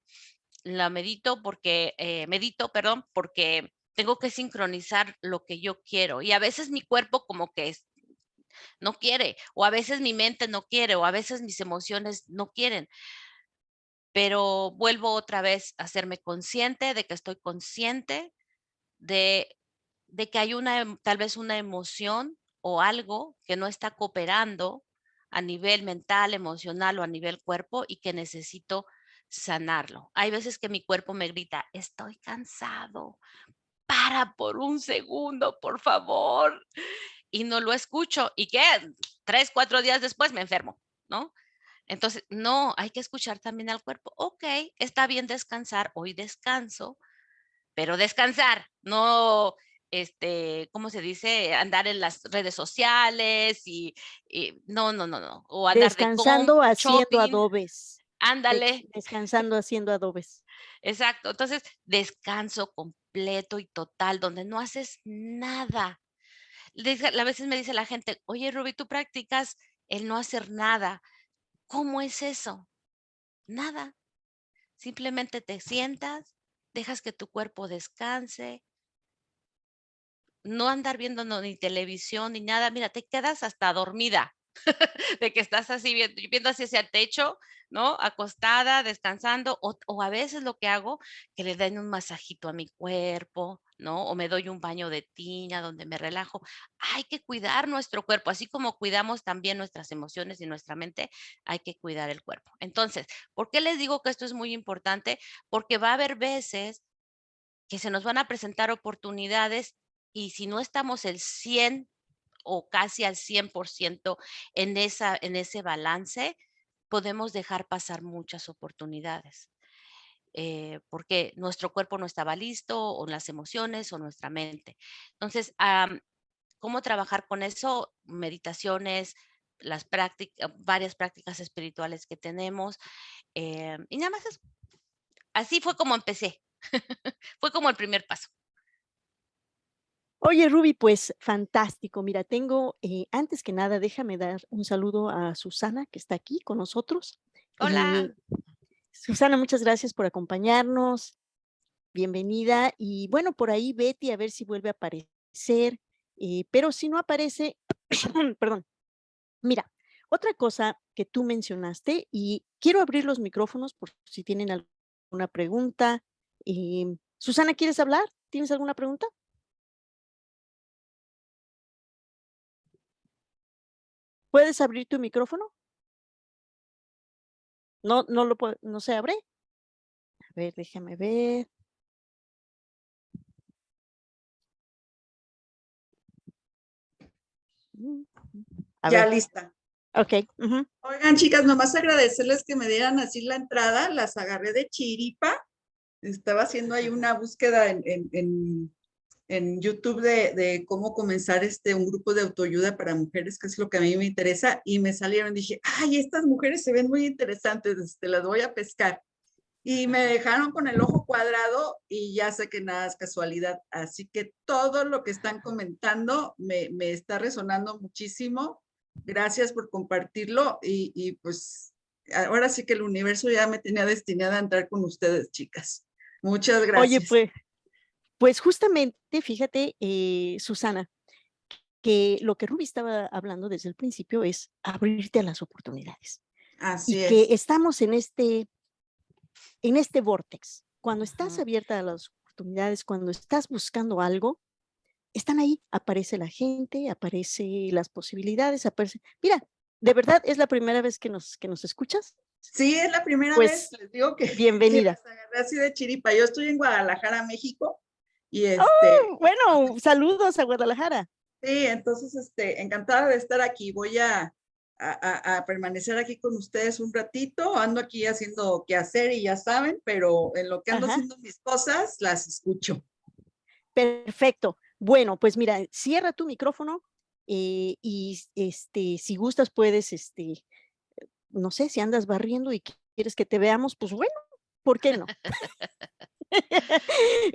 La medito, perdón, porque tengo que sincronizar lo que yo quiero y a veces mi cuerpo como que no quiere, o a veces mi mente no quiere, o a veces mis emociones no quieren, pero vuelvo otra vez a hacerme consciente de que estoy consciente de, de que hay tal vez una emoción o algo que no está cooperando a nivel mental, emocional o a nivel cuerpo y que necesito sanarlo. Hay veces que mi cuerpo me grita, estoy cansado, para por un segundo, por favor. Y no lo escucho. ¿Y qué? 3, 4 días después me enfermo, ¿no? Entonces, no, hay que escuchar también al cuerpo. Ok, está bien descansar, hoy descanso, pero descansar, no, ¿cómo se dice? Andar en las redes sociales y no, no, no, no. O andar de Descansando haciendo shopping, adobes. ándale, Descansando haciendo adobes. exacto. Entonces, descanso completo y total, donde no haces nada. A veces me dice la gente, oye, Ruby, tú practicas el no hacer nada. ¿Cómo es eso? Nada. Simplemente te sientas, dejas que tu cuerpo descanse, no andar viendo ni televisión ni nada. Mira, te quedas hasta dormida de que estás así viendo hacia el techo, ¿no? Acostada, descansando, o a veces lo que hago, que le den un masajito a mi cuerpo, ¿no? O me doy un baño de tina donde me relajo. Hay que cuidar nuestro cuerpo, así como cuidamos también nuestras emociones y nuestra mente, hay que cuidar el cuerpo. Entonces, ¿por qué les digo que esto es muy importante? Porque va a haber veces que se nos van a presentar oportunidades y si no estamos el 100 o casi al 100% en ese balance, podemos dejar pasar muchas oportunidades, porque nuestro cuerpo no estaba listo, o las emociones, o nuestra mente. Entonces, ¿cómo trabajar con eso? Meditaciones, varias prácticas espirituales que tenemos, y nada más eso. Así fue como empecé. Fue como el primer paso. Oye, Ruby, pues fantástico. Mira, tengo, antes que nada, déjame dar un saludo a Susana, que está aquí con nosotros. Hola. Susana, muchas gracias por acompañarnos. Bienvenida. Y bueno, por ahí Betty, a ver si vuelve a aparecer. Pero si no aparece, perdón. Mira, otra cosa que tú mencionaste, y quiero abrir los micrófonos por si tienen alguna pregunta. Susana, ¿quieres hablar? ¿Tienes alguna pregunta? ¿Puedes abrir tu micrófono? No se abre. A ver, déjame ver. A Ya ver, lista. okey, ujú. Oigan, chicas, nomás agradecerles que me dieran así la entrada, las agarré de chiripa. Estaba haciendo ahí una búsqueda en YouTube de cómo comenzar un grupo de autoayuda para mujeres, que es lo que a mí me interesa, y me salieron, dije, ay, estas mujeres se ven muy interesantes, las voy a pescar. Y me dejaron con el ojo cuadrado y ya sé que nada es casualidad. Así que todo lo que están comentando me está resonando muchísimo. Gracias por compartirlo y pues ahora sí que el universo ya me tenía destinada a entrar con ustedes, chicas. Muchas Oye, gracias. pues justamente, fíjate, Susana, que lo que Ruby estaba hablando desde el principio es abrirte a las oportunidades, y Así que es. estamos en este vórtex. Cuando estás Ajá. abierta a las oportunidades, cuando estás buscando algo, están ahí, aparece la gente, aparece las posibilidades, aparece mira, ¿de verdad es la primera vez que nos escuchas? Sí, es la primera vez, Pues, les digo que bienvenida. las agarré así de chiripa. Yo estoy en Guadalajara, México, y Oh, bueno, saludos a Guadalajara. sí, entonces, encantada de estar aquí. Voy a a permanecer aquí con ustedes un ratito. Ando aquí haciendo qué hacer y ya saben, pero en lo que ando Ajá. haciendo mis cosas, las escucho. Perfecto. Bueno, pues mira, cierra tu micrófono y si gustas puedes, no sé, si andas barriendo y quieres que te veamos, pues bueno, ¿por qué no?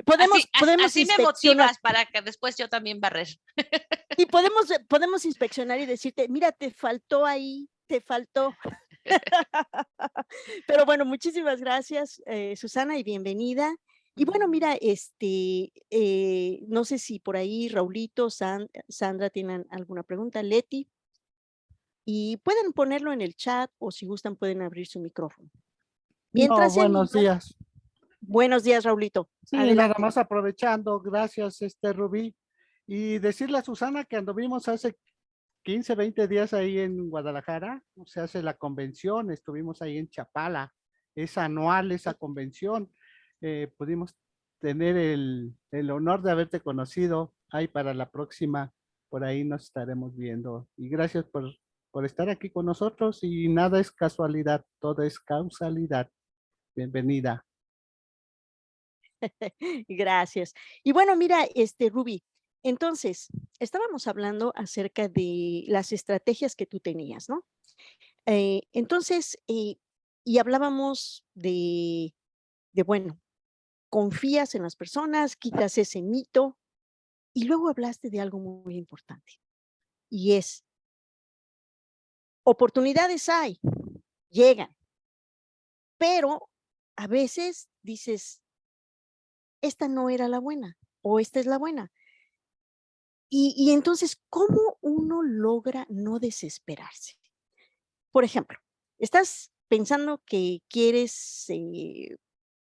Podemos Así me inspeccionar motivas para que después yo también barrer. y podemos inspeccionar y decirte, mira, te faltó ahí, te faltó. Pero bueno, muchísimas gracias, Susana, y bienvenida. Y bueno, mira, no sé si por ahí Raulito, Sandra tienen alguna pregunta, Leti, y pueden ponerlo en el chat o si gustan pueden abrir su micrófono. No, Mientras se buenos animan, días. buenos días, Raulito. Sí, nada Adelante. más aprovechando, gracias, Rubí. Y decirle a Susana que anduvimos hace 15, 20 días ahí en Guadalajara, se hace la convención, estuvimos ahí en Chapala, es anual esa convención. Pudimos tener el honor de haberte conocido, ahí para la próxima, por ahí nos estaremos viendo. Y gracias por estar aquí con nosotros y nada es casualidad, todo es causalidad. Bienvenida. Gracias. Y bueno, mira, Ruby, entonces, estábamos hablando acerca de las estrategias que tú tenías, ¿no? Entonces, y hablábamos bueno, confías en las personas, quitas ese mito, y luego hablaste de algo muy importante, y es, oportunidades hay, llegan, pero a veces dices, esta no era la buena, o esta es la buena. Y entonces, ¿cómo uno logra no desesperarse? Por ejemplo, estás pensando que quieres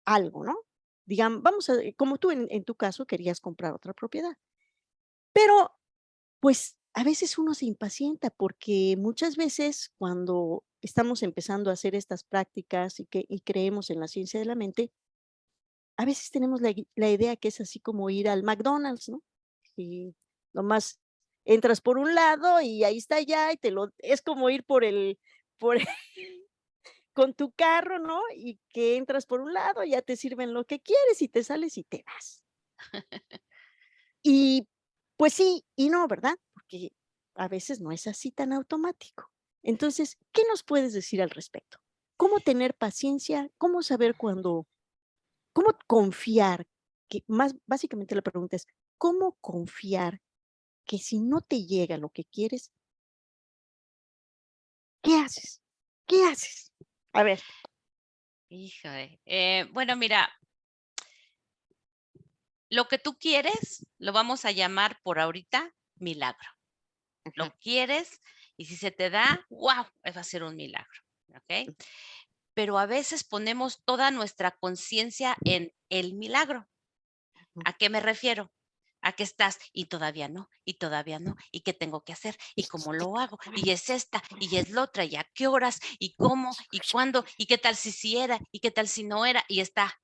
algo, ¿no? Digamos, como tú en tu caso querías comprar otra propiedad, pero pues a veces uno se impacienta porque muchas veces cuando estamos empezando a hacer estas prácticas y creemos en la ciencia de la mente, a veces tenemos la idea que es así como ir al McDonald's, ¿no? Y nomás entras por un lado y ahí está ya y es como ir por con tu carro, ¿no? Y que entras por un lado, ya te sirven lo que quieres y te sales y te vas. Y pues sí y no, ¿verdad? Porque a veces no es así tan automático. Entonces, ¿qué nos puedes decir al respecto? ¿Cómo tener paciencia? ¿Cómo saber cómo confiar? Que más básicamente la pregunta es, ¿cómo confiar que si no te llega lo que quieres, qué haces? ¿Qué haces? A ver. Híjole. Bueno, mira, lo que tú quieres lo vamos a llamar por ahorita milagro. Lo Ajá. quieres y si se te da, wow, va a ser un milagro. ¿Ok? Pero a veces ponemos toda nuestra conciencia en el milagro. ¿A qué me refiero? A que estás y todavía no, y qué tengo que hacer, y cómo lo hago, y es esta, y es la otra, y a qué horas, y cómo, y cuándo, y qué tal si era, y qué tal si no era, y está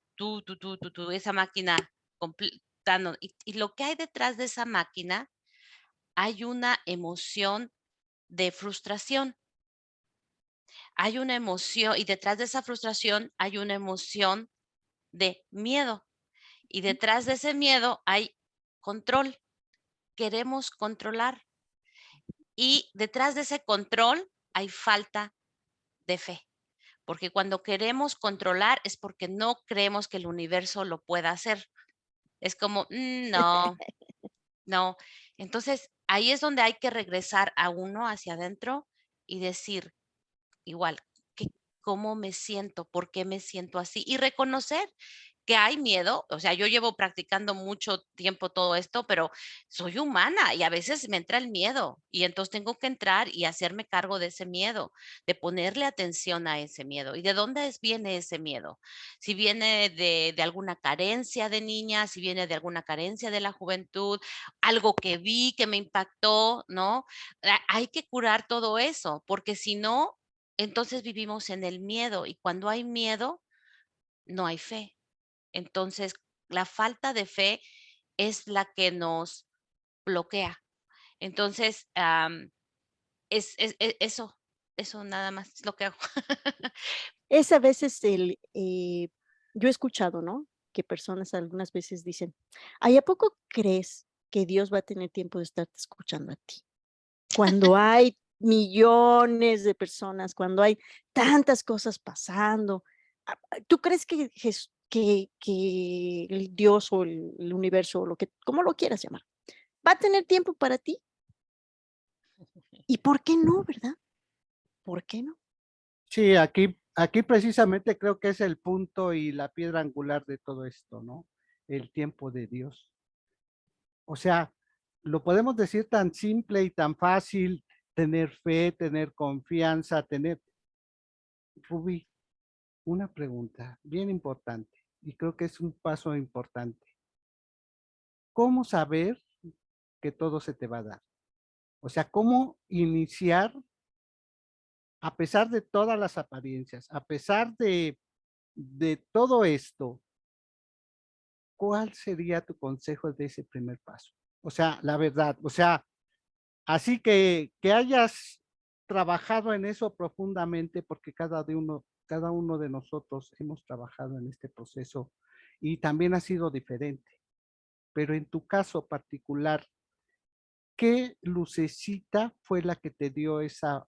esa máquina completando. Y lo que hay detrás de esa máquina, hay una emoción de frustración. Hay una emoción, y detrás de esa frustración hay una emoción de miedo. Y detrás de ese miedo hay control. Queremos controlar. Y detrás de ese control hay falta de fe. Porque cuando queremos controlar es porque no creemos que el universo lo pueda hacer. Es como, no, no. Entonces, ahí es donde hay que regresar a uno hacia adentro y decir, igual, ¿cómo me siento? ¿Por qué me siento así? Y reconocer que hay miedo, o sea, yo llevo practicando mucho tiempo todo esto, pero soy humana y a veces me entra el miedo y entonces tengo que entrar y hacerme cargo de ese miedo, de ponerle atención a ese miedo. ¿Y de dónde viene ese miedo? Si viene de alguna carencia de niña, si viene de alguna carencia de la juventud, algo que vi que me impactó, ¿no? Hay que curar todo eso, porque si no, entonces vivimos en el miedo y cuando hay miedo, no hay fe. Entonces, la falta de fe es la que nos bloquea. Entonces, eso. Eso nada más es lo que hago. Es a veces yo he escuchado, ¿no? Que personas algunas veces dicen, ay, ¿a poco crees que Dios va a tener tiempo de estarte escuchando a ti? Cuando hay millones de personas, cuando hay tantas cosas pasando, ¿tú crees que que el Dios o el universo, o lo que como lo quieras llamar, va a tener tiempo para ti? ¿Y por qué no, verdad? ¿Por qué no? Sí, aquí precisamente creo que es el punto y la piedra angular de todo esto, ¿no? El tiempo de Dios. O sea, lo podemos decir tan simple y tan fácil, tener fe, tener confianza, tener... Rubí, una pregunta bien importante y creo que es un paso importante. ¿Cómo saber que todo se te va a dar? O sea, ¿cómo iniciar a pesar de todas las apariencias, a pesar de todo esto? ¿Cuál sería tu consejo de ese primer paso? O sea, la verdad, o sea, así que hayas trabajado en eso profundamente, porque cada uno de nosotros hemos trabajado en este proceso y también ha sido diferente. Pero en tu caso particular, ¿qué lucecita fue la que te dio esa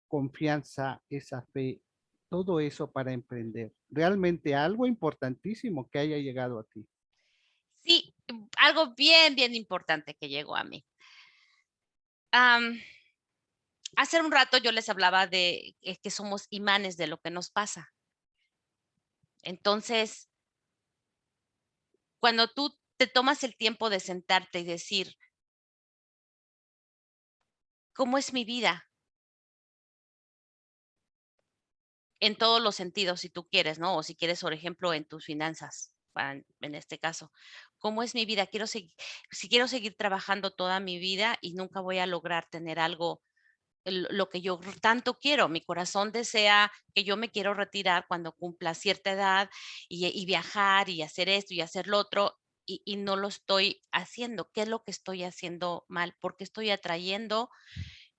confianza, esa fe, todo eso para emprender? Realmente algo importantísimo que haya llegado a ti. Sí, algo bien, bien importante que llegó a mí. Hace un rato yo les hablaba de que somos imanes de lo que nos pasa. Entonces, cuando tú te tomas el tiempo de sentarte y decir, ¿cómo es mi vida? En todos los sentidos, si tú quieres, ¿no? O si quieres, por ejemplo, en tus finanzas, en este caso. ¿Cómo es mi vida? Si quiero seguir trabajando toda mi vida y nunca voy a lograr tener algo, lo que yo tanto quiero. Mi corazón desea que yo me quiero retirar cuando cumpla cierta edad y viajar y hacer esto y hacer lo otro. Y no lo estoy haciendo. ¿Qué es lo que estoy haciendo mal? ¿Por qué estoy atrayendo?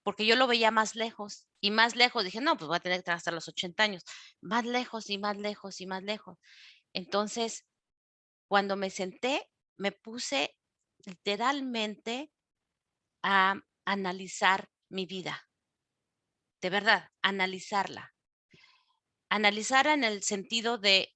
Porque yo lo veía más lejos y más lejos. Dije, no, pues voy a tener que estar hasta los 80 años. Más lejos y más lejos y más lejos. Entonces, cuando me senté, me puse literalmente a analizar mi vida. De verdad, analizarla. Analizarla en el sentido de,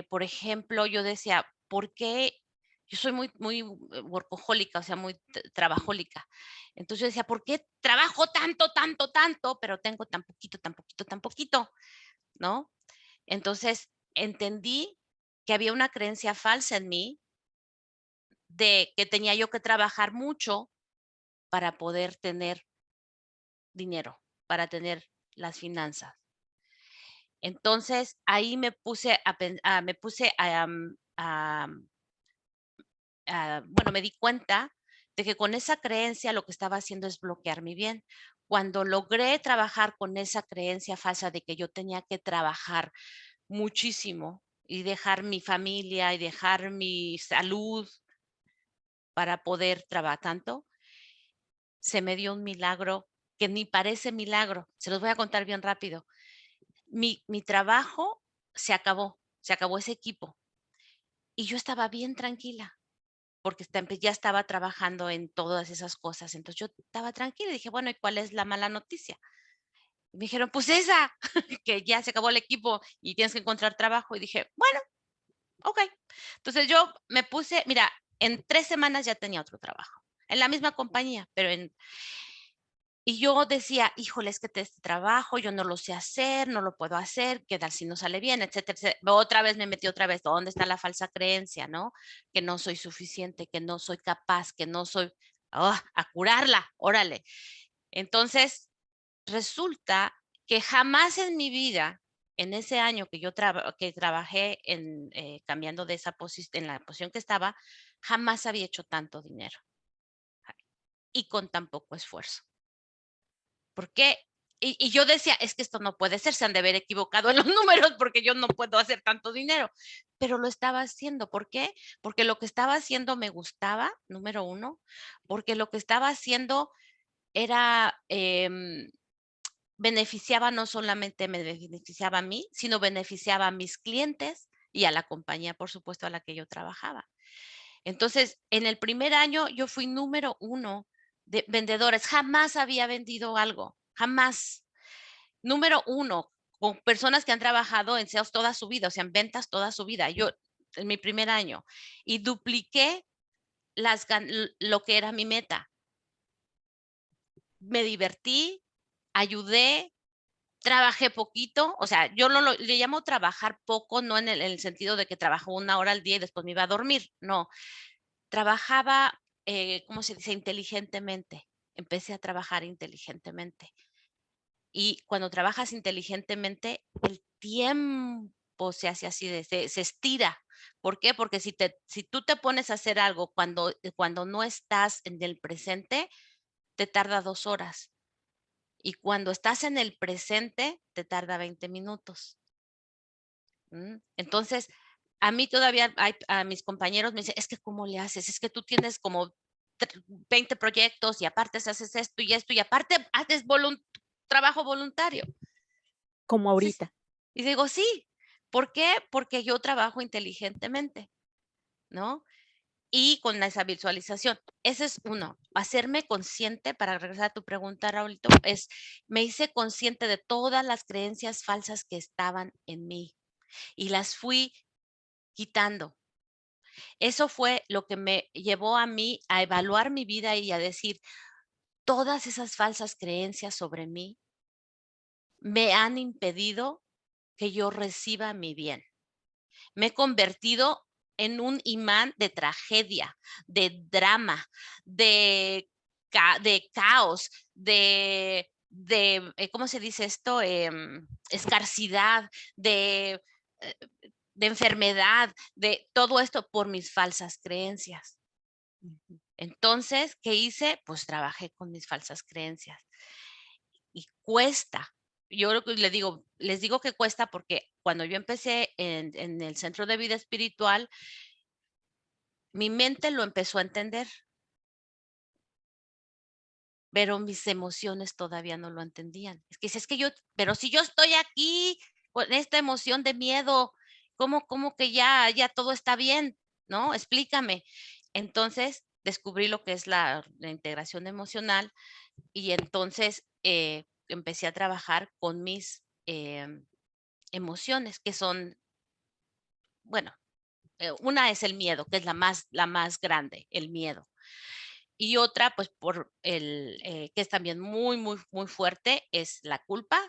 por ejemplo, yo decía, ¿por qué? Yo soy muy workahólica, o sea, muy trabajólica. Entonces yo decía, ¿por qué trabajo tanto, tanto, tanto, pero tengo tan poquito, tan poquito, tan poquito? ¿No? Entonces entendí que había una creencia falsa en mí de que tenía yo que trabajar mucho para poder tener dinero, para tener las finanzas. Entonces, ahí me puse bueno, me di cuenta de que con esa creencia lo que estaba haciendo es bloquear mi bien. Cuando logré trabajar con esa creencia falsa de que yo tenía que trabajar muchísimo y dejar mi familia y dejar mi salud para poder trabajar tanto, se me dio un milagro que ni parece milagro. Se los voy a contar bien rápido. Mi trabajo se acabó ese equipo y yo estaba bien tranquila porque ya estaba trabajando en todas esas cosas. Entonces yo estaba tranquila y dije, bueno, ¿y cuál es la mala noticia? Y me dijeron, pues esa, que ya se acabó el equipo y tienes que encontrar trabajo. Y dije, bueno, ok. Entonces yo me puse, mira, en 3 semanas ya tenía otro trabajo, en la misma compañía, pero y yo decía, híjole, es que este trabajo yo no lo sé hacer, no lo puedo hacer, qué tal si no sale bien, etcétera, etcétera. Otra vez me metí otra vez, ¿dónde está la falsa creencia, no? Que no soy suficiente, que no soy capaz, que no soy, a curarla, órale. Entonces, resulta que jamás en mi vida, en ese año que yo que trabajé en cambiando de esa posición, en la posición que estaba, jamás había hecho tanto dinero y con tan poco esfuerzo. ¿Por qué? Y yo decía, es que esto no puede ser, se han de haber equivocado en los números porque yo no puedo hacer tanto dinero, pero lo estaba haciendo. ¿Por qué? Porque lo que estaba haciendo me gustaba, número uno, porque lo que estaba haciendo era, beneficiaba, no solamente me beneficiaba a mí, sino beneficiaba a mis clientes y a la compañía, por supuesto, a la que yo trabajaba. Entonces, en el primer año yo fui número 1 de vendedores. Jamás había vendido algo, jamás. Número 1, con personas que han trabajado en sales toda su vida, o sea, en ventas toda su vida. Yo, en mi primer año, y dupliqué lo que era mi meta. Me divertí, ayudé, trabajé poquito, o sea, yo le llamo trabajar poco, no en el sentido de que trabajo 1 hora al día y después me iba a dormir, no. Trabajaba, ¿cómo se dice? Inteligentemente. Empecé a trabajar inteligentemente. Y cuando trabajas inteligentemente, el tiempo se hace así, se estira. ¿Por qué? Porque si tú te pones a hacer algo cuando no estás en el presente, te tarda 2 horas. Y cuando estás en el presente, te tarda 20 minutos. Entonces, a mí todavía a mis compañeros me dicen, es que ¿cómo le haces? Es que tú tienes como 20 proyectos y aparte haces esto y aparte haces trabajo voluntario. Como Sí. ahorita. Y digo, sí. ¿Por qué? Porque yo trabajo inteligentemente, ¿no? Y con esa visualización. Ese es uno. Hacerme consciente, para regresar a tu pregunta, Raulito, me hice consciente de todas las creencias falsas que estaban en mí y las fui quitando. Eso fue lo que me llevó a mí a evaluar mi vida y a decir, todas esas falsas creencias sobre mí me han impedido que yo reciba mi bien. Me he convertido en un imán de tragedia, de drama, de caos, ¿cómo se dice esto? Escarcidad, eh, de enfermedad, de todo esto por mis falsas creencias. Entonces, ¿qué hice? Pues trabajé con mis falsas creencias. Y cuesta. Yo les digo que cuesta porque cuando yo empecé en el centro de vida espiritual, mi mente lo empezó a entender, pero mis emociones todavía no lo entendían. Es que pero si yo estoy aquí con esta emoción de miedo, ¿cómo que ya todo está bien? ¿No? Explícame. Entonces descubrí lo que es la integración emocional y entonces empecé a trabajar con mis emociones, que son, bueno, una es el miedo, que es la más grande, el miedo. Y otra, pues que es también muy, muy, muy fuerte, es la culpa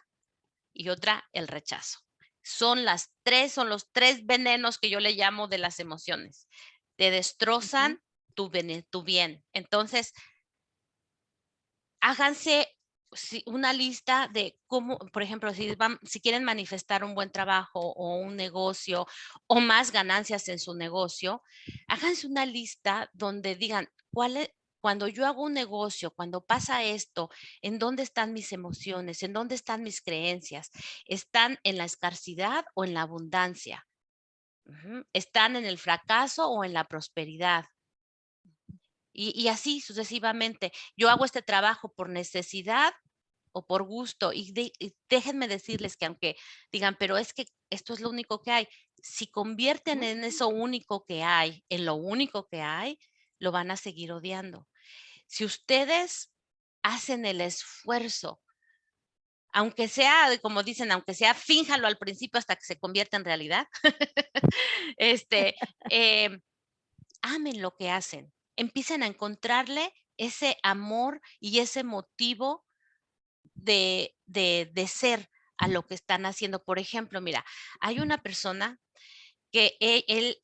y otra, el rechazo. Son los 3 venenos que yo le llamo de las emociones. Te destrozan tu bien. Entonces, háganse una lista de cómo, por ejemplo, si quieren manifestar un buen trabajo o un negocio o más ganancias en su negocio, háganse una lista donde digan, cuando yo hago un negocio, cuando pasa esto, ¿en dónde están mis emociones? ¿En dónde están mis creencias? ¿Están en la escasidad o en la abundancia? ¿Están en el fracaso o en la prosperidad? Y así sucesivamente. Yo hago este trabajo por necesidad o por gusto. Y déjenme decirles que aunque digan, pero es que esto es lo único que hay, si convierten en eso único que hay, en lo único que hay, lo van a seguir odiando. Si ustedes hacen el esfuerzo, aunque sea, como dicen, aunque sea, fínjalo al principio hasta que se convierta en realidad, eh, amen lo que hacen, empiecen a encontrarle ese amor y ese motivo de ser a lo que están haciendo. Por ejemplo, mira, hay una persona que él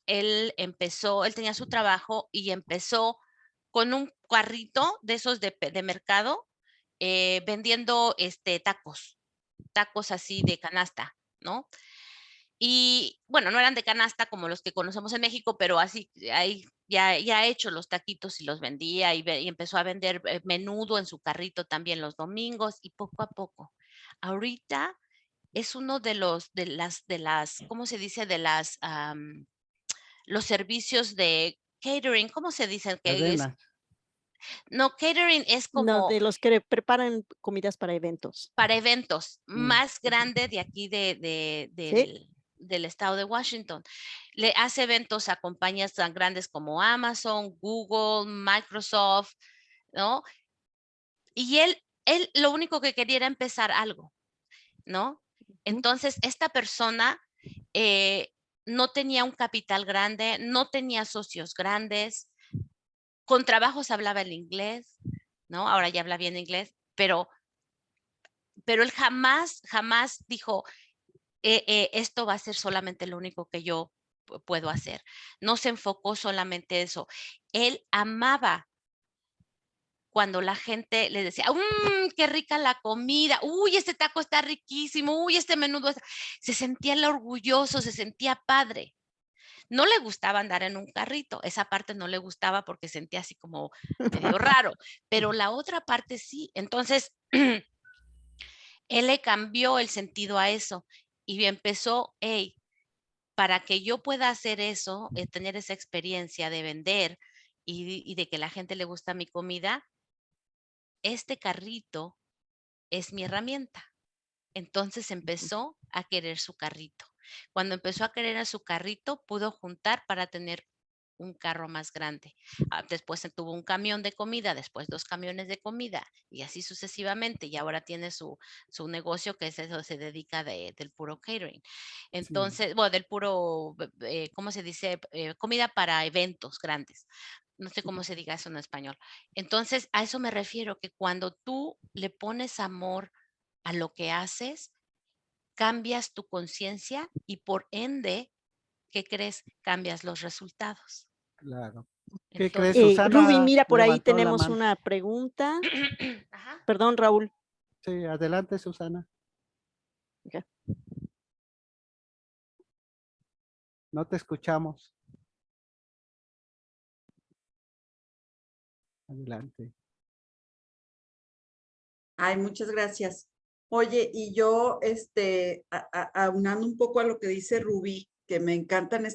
empezó, él tenía su trabajo y empezó con un carrito de esos de mercado vendiendo tacos así de canasta, ¿no? Y bueno, no eran de canasta como los que conocemos en México, pero así, ahí ya ha hecho los taquitos y los vendía y empezó a vender menudo en su carrito también los domingos y poco a poco. Ahorita es uno de las, ¿cómo se dice? Los servicios de catering, ¿cómo se dice? Que es Cadena. No, catering es No, como de los que preparan comidas para eventos. para eventos Mm. más grande de aquí del estado de Washington. Le hace eventos a compañías tan grandes como Amazon, Google, Microsoft, ¿no? Y él lo único que quería era empezar algo, ¿no? Entonces, esta persona no tenía un capital grande, no tenía socios grandes, con trabajos hablaba el inglés, ¿no? Ahora ya habla bien inglés, pero él jamás dijo, esto va a ser solamente lo único que yo puedo hacer. No se enfocó solamente en eso. Él amaba cuando la gente le decía, qué rica la comida, uy, este taco está riquísimo, uy, este menudo está... Se sentía el orgulloso, se sentía padre. No le gustaba andar en un carrito, esa parte no le gustaba porque sentía así como medio raro, pero la otra parte sí. Entonces, él le cambió el sentido a eso y empezó, hey, para que yo pueda hacer eso, tener esa experiencia de vender y de que la gente le gusta mi comida, este carrito es mi herramienta. Entonces empezó a querer su carrito. Cuando empezó a querer a su carrito, pudo juntar para tener un carro más grande. Después tuvo un camión de comida, después 2 camiones de comida y así sucesivamente. Y ahora tiene su negocio que es eso, se dedica del puro catering. Entonces, bueno, del puro, ¿cómo se dice? Comida para eventos grandes. No sé cómo se diga eso en español. Entonces, a eso me refiero, que cuando tú le pones amor a lo que haces, cambias tu conciencia y por ende, ¿qué crees? Cambias los resultados. Claro. ¿Qué crees? Entonces, Ruby, Susana mira, por ahí levantó la tenemos mano. una pregunta. ajá. Perdón, Raúl. Sí, adelante, Susana. Ok. No te escuchamos. Adelante. Ay, muchas gracias. Oye, y yo, aunando un poco a lo que dice Rubí, que me encantan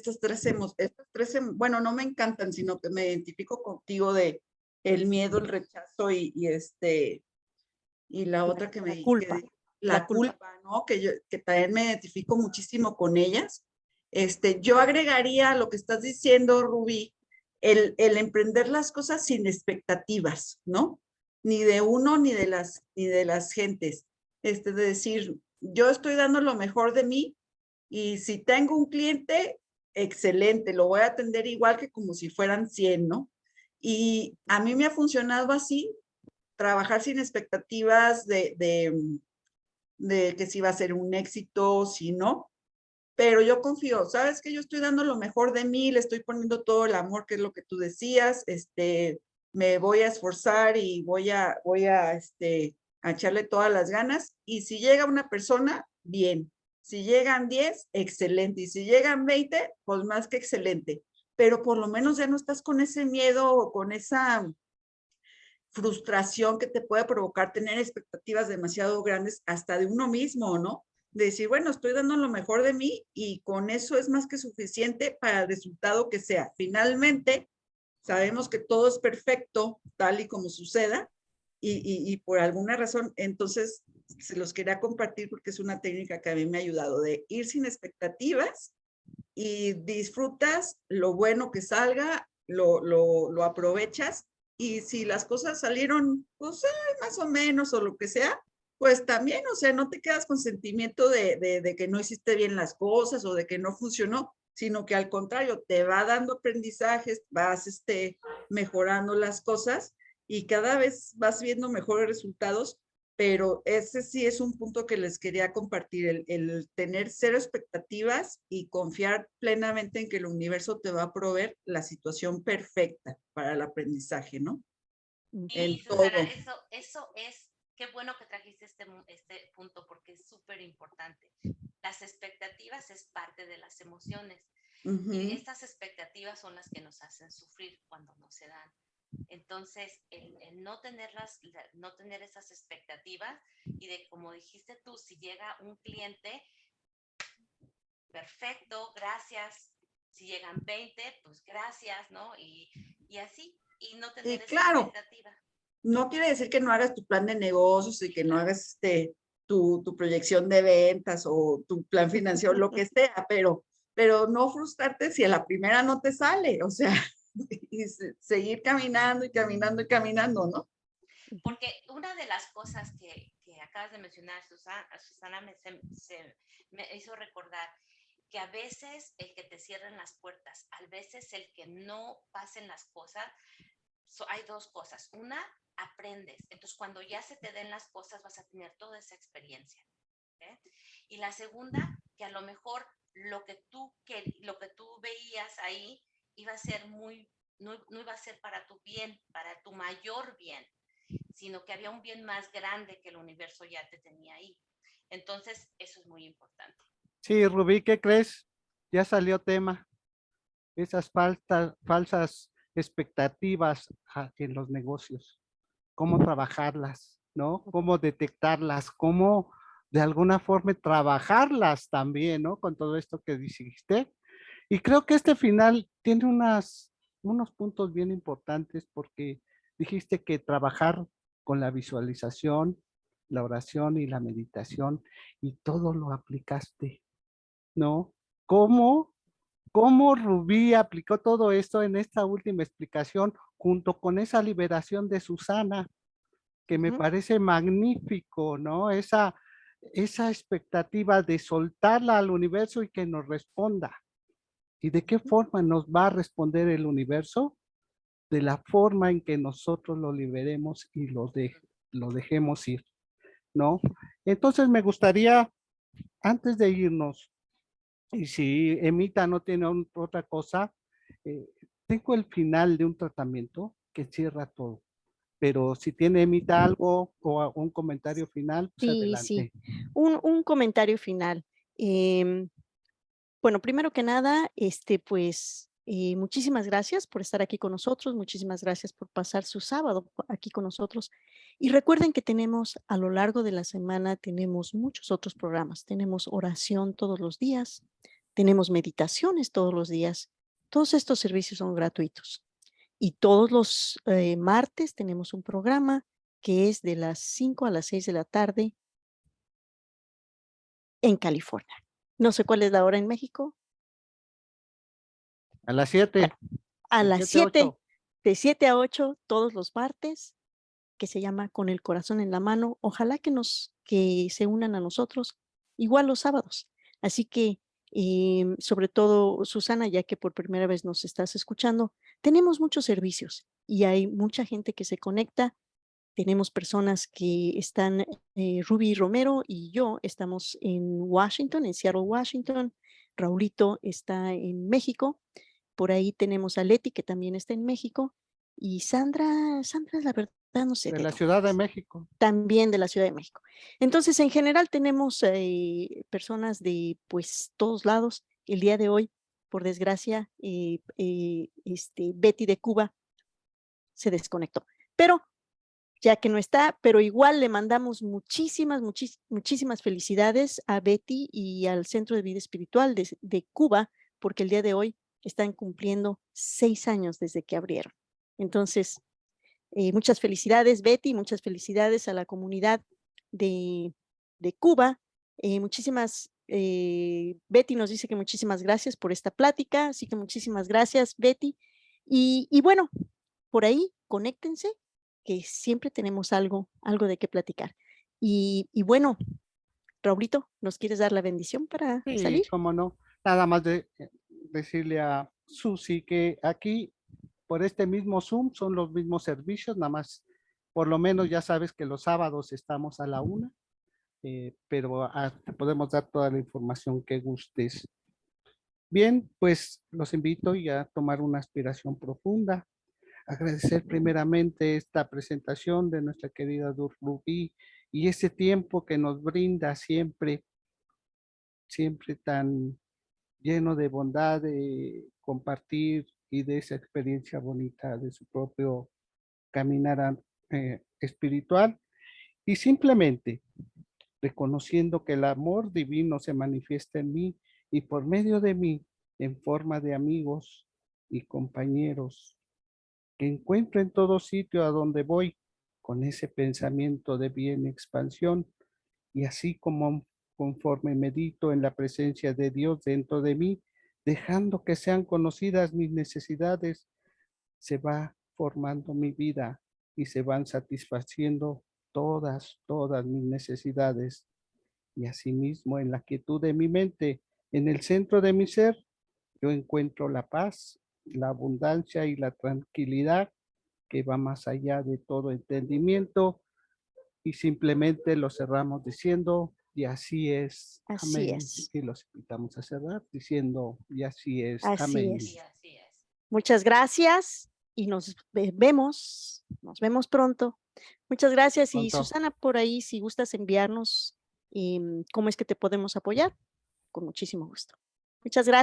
bueno, no me encantan, sino que me identifico contigo de el miedo, el rechazo y la otra que La me, culpa. la culpa, ¿no? Que también me identifico muchísimo con ellas. Yo agregaría a lo que estás diciendo, Rubí, el emprender las cosas sin expectativas, ¿no? Ni de uno ni de las gentes. De decir, yo estoy dando lo mejor de mí y si tengo un cliente, excelente, lo voy a atender igual que como si fueran 100, ¿no? Y a mí me ha funcionado así, trabajar sin expectativas de que si va a ser un éxito, si no, pero yo confío, sabes que yo estoy dando lo mejor de mí, le estoy poniendo todo el amor, que es lo que tú decías, me voy a esforzar y a echarle todas las ganas, y si llega una persona, bien, si llegan 10, excelente, y si llegan 20, pues más que excelente, pero por lo menos ya no estás con ese miedo o con esa frustración que te puede provocar tener expectativas demasiado grandes hasta de uno mismo, ¿no? De decir, bueno, estoy dando lo mejor de mí y con eso es más que suficiente para el resultado que sea. Finalmente, sabemos que todo es perfecto tal y como suceda y por alguna razón, entonces se los quería compartir porque es una técnica que a mí me ha ayudado de ir sin expectativas y disfrutas lo bueno que salga, lo aprovechas y si las cosas salieron, pues más o menos o lo que sea, pues también, o sea, no te quedas con sentimiento de que no hiciste bien las cosas o de que no funcionó, sino que al contrario, te va dando aprendizajes, vas mejorando las cosas y cada vez vas viendo mejores resultados, pero ese sí es un punto que les quería compartir, el tener cero expectativas y confiar plenamente en que el universo te va a proveer la situación perfecta para el aprendizaje, ¿no? Y En Susana, todo. eso es, qué bueno que trajiste este punto porque es súper importante. Las expectativas es parte de las emociones y estas expectativas son las que nos hacen sufrir cuando no se dan. Entonces, el no no tener esas expectativas y de como dijiste tú, si llega un cliente, perfecto, gracias. Si llegan 20, pues gracias, ¿no? Y así. y no Sí, tener esa claro. expectativa. No quiere decir que no hagas tu plan de negocios y que no hagas tu proyección de ventas o tu plan financiero, lo que sea, pero no frustrarte si a la primera no te sale, o sea, y seguir caminando y caminando y caminando, ¿no? Porque una de las cosas que acabas de mencionar, Susana me hizo recordar que a veces el que te cierren las puertas, a veces el que no pasen las cosas, hay dos cosas. Una, aprendes. Entonces, cuando ya se te den las cosas, vas a tener toda esa experiencia. ¿Eh? Y la segunda, que a lo mejor lo que tú veías ahí iba a ser no iba a ser para tu bien, para tu mayor bien, sino que había un bien más grande que el universo ya te tenía ahí. Entonces, eso es muy importante. Sí, Rubí, ¿qué crees? Ya salió tema. Esas falsas expectativas en los negocios. Cómo trabajarlas, ¿no? Cómo detectarlas, cómo de alguna forma trabajarlas también, ¿no? Con todo esto que dijiste. Y creo que este final tiene unos puntos bien importantes porque dijiste que trabajar con la visualización, la oración y la meditación y todo lo aplicaste, ¿no? ¿Cómo, cómo Rubí aplicó todo esto en esta última explicación junto con esa liberación de Susana, que me parece magnífico, ¿no? Esa expectativa de soltarla al universo y que nos responda. ¿Y de qué forma nos va a responder el universo? De la forma en que nosotros lo liberemos y lo dejemos ir, ¿no? Entonces me gustaría, antes de irnos, y si Emita no tiene otra cosa, eh, tengo el final de un tratamiento que cierra todo. Pero si tiene Emita algo o un comentario final, pues Sí, sí. adelante. Un comentario final. Em, bueno, primero que nada, pues, muchísimas gracias por estar aquí con nosotros, muchísimas gracias por pasar su sábado aquí con nosotros. Y recuerden que tenemos a lo largo de la semana, tenemos muchos otros programas. Tenemos oración todos los días, tenemos meditaciones todos los días. Todos estos servicios son gratuitos. Y todos los martes tenemos un programa que es de las 5 a las 6 de la tarde en California. No sé cuál es la hora en México. A las 7, A de las 7 a 7, 8. de 7 a 8 todos los martes, que se llama Con el corazón en la mano. Ojalá que se unan a nosotros, igual los sábados. Así que, sobre todo, Susana, ya que por primera vez nos estás escuchando, tenemos muchos servicios y hay mucha gente que se conecta. Tenemos personas que están, Ruby Romero y yo estamos en Washington, en Seattle, Washington. Raulito está en México. Por ahí tenemos a Leti, que también está en México, y Sandra, la verdad, no sé De de la dónde Ciudad de es, México. también de la Ciudad de México. Entonces, en general tenemos personas de, pues, todos lados. El día de hoy, por desgracia, Betty de Cuba se desconectó, pero ya que no está, pero igual le mandamos muchísimas felicidades a Betty y al Centro de Vida Espiritual de Cuba, porque el día de hoy están cumpliendo 6 años desde que abrieron. Entonces, muchas felicidades, Betty, muchas felicidades a la comunidad de, de Cuba. Betty nos dice que muchísimas gracias por esta plática, así que muchísimas gracias, Betty. Y bueno, por ahí, conéctense, que siempre tenemos algo de qué platicar. Y bueno, Raulito, ¿nos quieres dar la bendición para Sí, salir? cómo no. Nada más de decirle a Susi que aquí, por este mismo Zoom, son los mismos servicios, nada más, por lo menos ya sabes que los sábados estamos a la 1, pero te podemos dar toda la información que gustes. Bien, pues los invito ya a tomar una aspiración profunda. Agradecer primeramente esta presentación de nuestra querida Rubí y ese tiempo que nos brinda siempre, siempre tan lleno de bondad, de compartir y de esa experiencia bonita de su propio caminar espiritual y simplemente reconociendo que el amor divino se manifiesta en mí y por medio de mí en forma de amigos y compañeros que encuentro en todo sitio a donde voy, con ese pensamiento de bien expansión, y así como conforme medito en la presencia de Dios dentro de mí, dejando que sean conocidas mis necesidades, se va formando mi vida y se van satisfaciendo todas mis necesidades. Y asimismo, en la quietud de mi mente, en el centro de mi ser, yo encuentro la paz, la abundancia y la tranquilidad que va más allá de todo entendimiento, y simplemente lo cerramos diciendo, y así es, Así amén. es. Y los invitamos a cerrar diciendo, y así es, Así amén. es. Sí, así es. Muchas gracias y nos vemos pronto. Muchas gracias. Y Pronto. Susana, por ahí, si gustas enviarnos cómo es que te podemos apoyar, con muchísimo gusto. Muchas gracias.